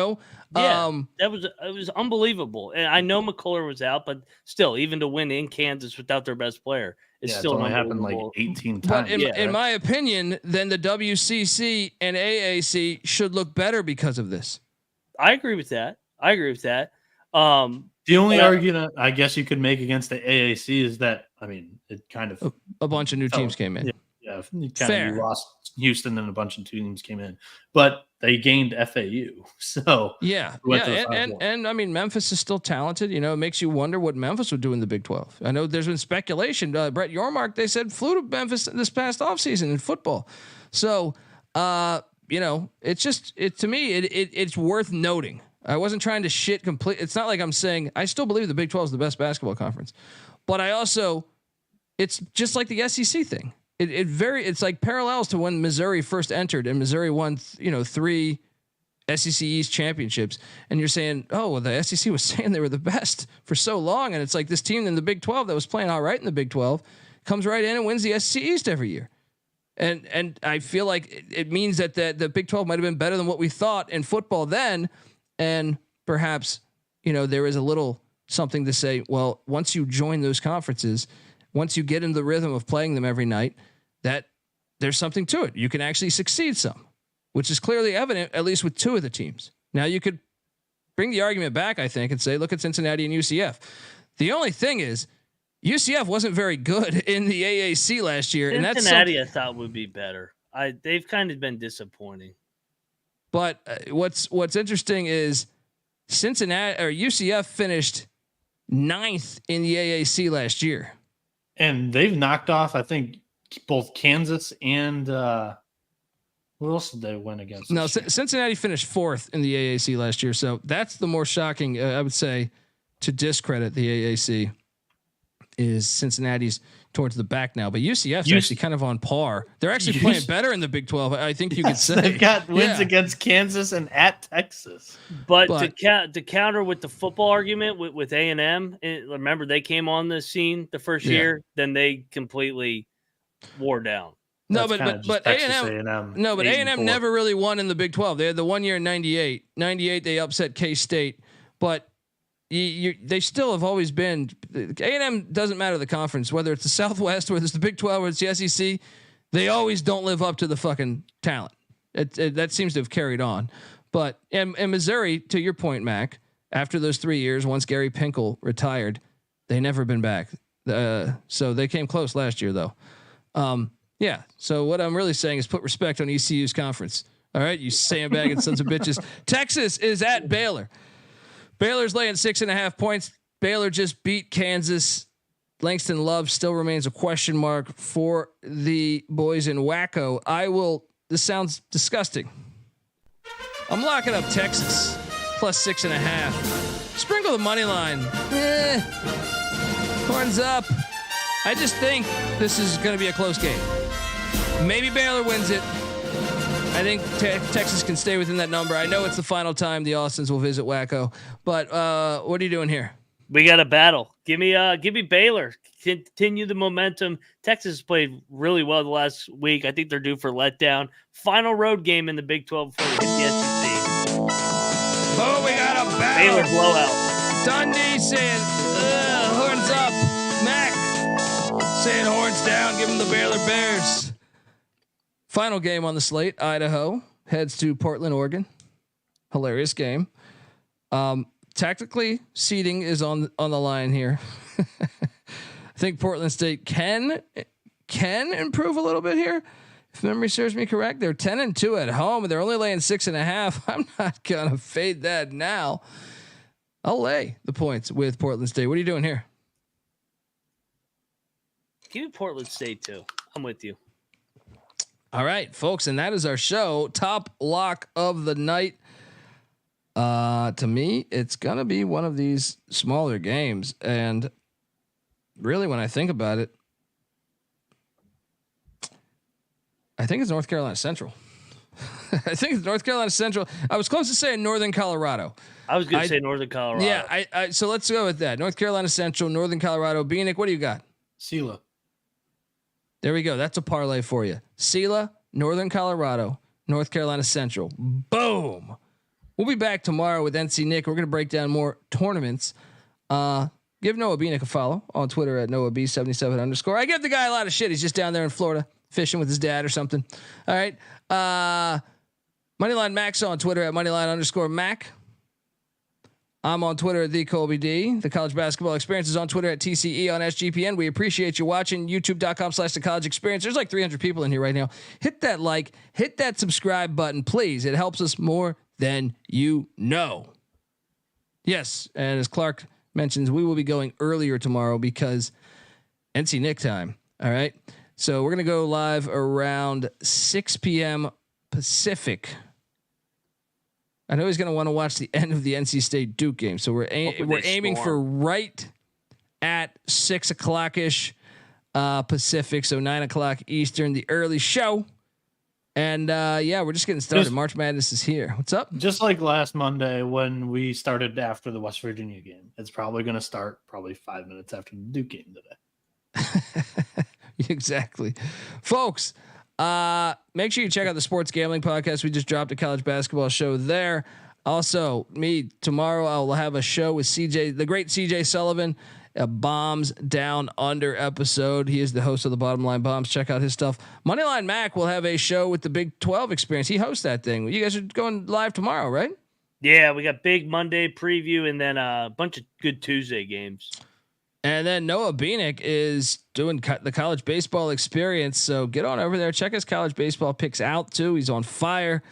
was unbelievable. And I know McCullough was out, but still, even to win in Kansas without their best player, it's still only happened like 18 times. But in my opinion, then the WCC and AAC should look better because of this. I agree with that. The only argument I guess you could make against the AAC is that, it kind of a bunch of new teams came in. Yeah, you lost Houston and a bunch of teams came in, but they gained FAU. So and Memphis is still talented. It makes you wonder what Memphis would do in the Big 12. I know there's been speculation. Brett Yormark, they said, flew to Memphis this past offseason in football. So to me it's worth noting. I wasn't trying to shit complete. It's not like I'm saying I still believe the Big 12 is the best basketball conference, but it's just like the SEC thing. It's like parallels to when Missouri first entered and Missouri won, 3 SEC East championships. And you're saying, the SEC was saying they were the best for so long. And it's like this team in the Big 12 that was playing all right in the Big 12 comes right in and wins the SEC East every year. And I feel like it means that the Big 12 might've been better than what we thought in football then. And perhaps, there is a little something to say, well, once you join those conferences, once you get into the rhythm of playing them every night, that there's something to it. You can actually succeed some, which is clearly evident, at least with 2 of the teams. Now you could bring the argument back, I think, and say, look at Cincinnati and UCF. The only thing is UCF wasn't very good in the AAC last year. Cincinnati, I thought would be better. They've kind of been disappointing. But what's interesting is Cincinnati or UCF finished 9th in the AAC last year. And they've knocked off, I think, both Kansas and who else did they win against? No, Cincinnati finished 4th in the AAC last year. So that's the more shocking, I would say, to discredit the AAC is Cincinnati's towards the back now. But UCF's actually kind of on par. They're actually playing better in the Big 12. I think you could say. They've got wins against Kansas and at Texas. But to counter with the football argument with A&M, remember they came on the scene the first year, then they completely wore down. No, but A&M never really won in the Big 12. They had the 1 year in 98. 98 they upset K-State, but they still have always been. A&M doesn't matter the conference, whether it's the Southwest, whether it's the Big 12, or it's the SEC. They always don't live up to the fucking talent. That seems to have carried on. But and Missouri, to your point, Mac, after those 3 years, once Gary Pinkel retired, they never been back. So they came close last year, though. So what I'm really saying is put respect on ECU's conference. All right, you sandbagging sons of bitches. Texas is at Baylor. Baylor's laying 6.5 points. Baylor just beat Kansas Langston Love still remains a question mark for the boys in Waco. This sounds disgusting. I'm locking up Texas plus 6.5. Sprinkle the money line. Horns up. I just think this is going to be a close game. Maybe Baylor wins it. I think Texas can stay within that number. I know it's the final time the Austins will visit Waco, but what are you doing here? We got a battle. Give me Baylor. Continue the momentum. Texas played really well the last week. I think they're due for letdown. Final road game in the Big 12 before we hit the SEC. Oh, we got a battle. Baylor blowout. Dundee saying, horns up. Mac saying horns down. Give them the Baylor Bears. Final game on the slate. Idaho heads to Portland, Oregon. Hilarious game. Tactically, seeding is on the line here. I think Portland State can improve a little bit here. If memory serves me correct, they're 10-2 at home, and they're only laying 6.5. I'm not gonna fade that now. I'll lay the points with Portland State. What are you doing here? Give me Portland State too. I'm with you. All right, folks, and that is our show. Top lock of the night. To me, it's gonna be one of these smaller games, and really, when I think about it, I think it's North Carolina Central. I think it's North Carolina Central. I was close to saying Northern Colorado. I was going to say Northern Colorado. Yeah, so let's go with that. North Carolina Central, Northern Colorado. Beanick, what do you got? Sela. There we go. That's a parlay for you. Sela, Northern Colorado, North Carolina Central. Boom. We'll be back tomorrow with NC Nick. We're going to break down more tournaments. Give Noah Beanick a follow on Twitter at NoahB77_. I give the guy a lot of shit. He's just down there in Florida fishing with his dad or something. All right. Moneyline Max on Twitter at Moneyline_Mac. I'm on Twitter at the Colby D. The College Basketball Experience is on Twitter at TCE on SGPN. We appreciate you watching. YouTube.com/The College Experience. There's like 300 people in here right now. Hit that like, hit that subscribe button, please. It helps us more than you know. Yes, and as Clark mentions, we will be going earlier tomorrow because NC Nick time. All right. So we're going to go live around 6 p.m. Pacific. I know he's going to want to watch the end of the NC State Duke game. So we're aiming for right at 6 o'clock ish Pacific. So 9 o'clock Eastern, the early show. And we're just getting started. March Madness is here. What's up? Just like last Monday when we started after the West Virginia game, it's probably going to start 5 minutes after the Duke game today. Exactly, folks. Make sure you check out the Sports Gambling Podcast. We just dropped a college basketball show there. Also, me tomorrow I'll have a show with CJ, the great CJ Sullivan, a Bombs Down Under episode. He is the host of the Bottom Line Bombs. Check out his stuff. Moneyline Mac will have a show with the Big 12 Experience. He hosts that thing. You guys are going live tomorrow, right? Yeah, we got big Monday preview and then a bunch of good Tuesday games. And then Noah Beanick is doing the College Baseball Experience. So get on over there. Check his college baseball picks out too. He's on fire.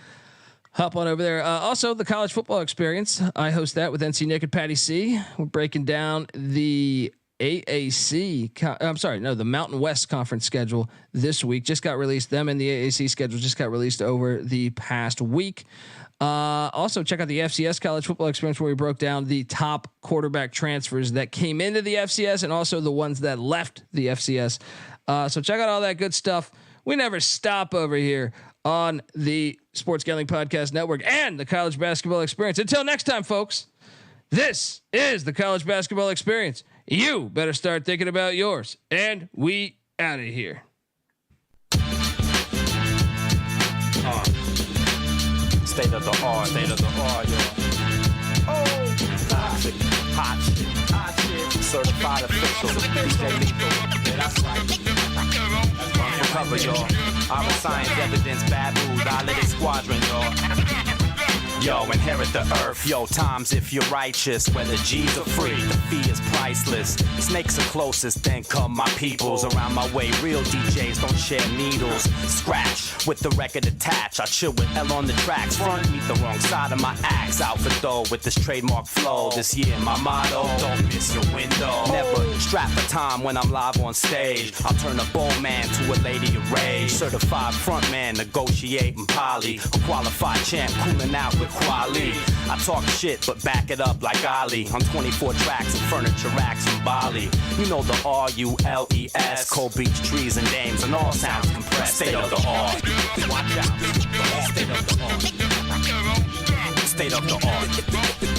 Hop on over there. Also, the College Football Experience. I host that with NC Nick and Patty C. We're breaking down the AAC. The Mountain West Conference schedule this week. Just got released. Them and the AAC schedule just got released over the past week. Also check out the FCS College Football Experience, where we broke down the top quarterback transfers that came into the FCS and also the ones that left the FCS. So check out all that good stuff. We never stop over here on the Sports Gambling Podcast Network and the College Basketball Experience. Until next time, folks, this is the College Basketball Experience. You better start thinking about yours, and we out of here. State of the art, yo. Oh, toxic, hot shit, certified official, DJ Lethal. Yeah, that's right. Recover, y'all. Our science evidence, bad mood, our little squadron, y'all. Yo, inherit the earth. Yo, times if you're righteous, whether G's are free, the fee is priceless. Snakes are closest, then come my peoples. Around my way, real DJs don't share needles. Scratch with the record attached. I chill with L on the tracks. Front meet the wrong side of my axe. Out for dough with this trademark flow. This year, my motto, don't miss your window. Never strap for time when I'm live on stage. I'll turn a bold man to a lady of rage. Certified front man, negotiating poly. A qualified champ, cooling out with quali. I talk shit, but back it up like Ali. On 24 tracks and furniture racks in Bali. You know the R-U-L-E-S. Cold Beach trees and dames and all sounds compressed. State of the art. Watch out. State of the art. State of the art.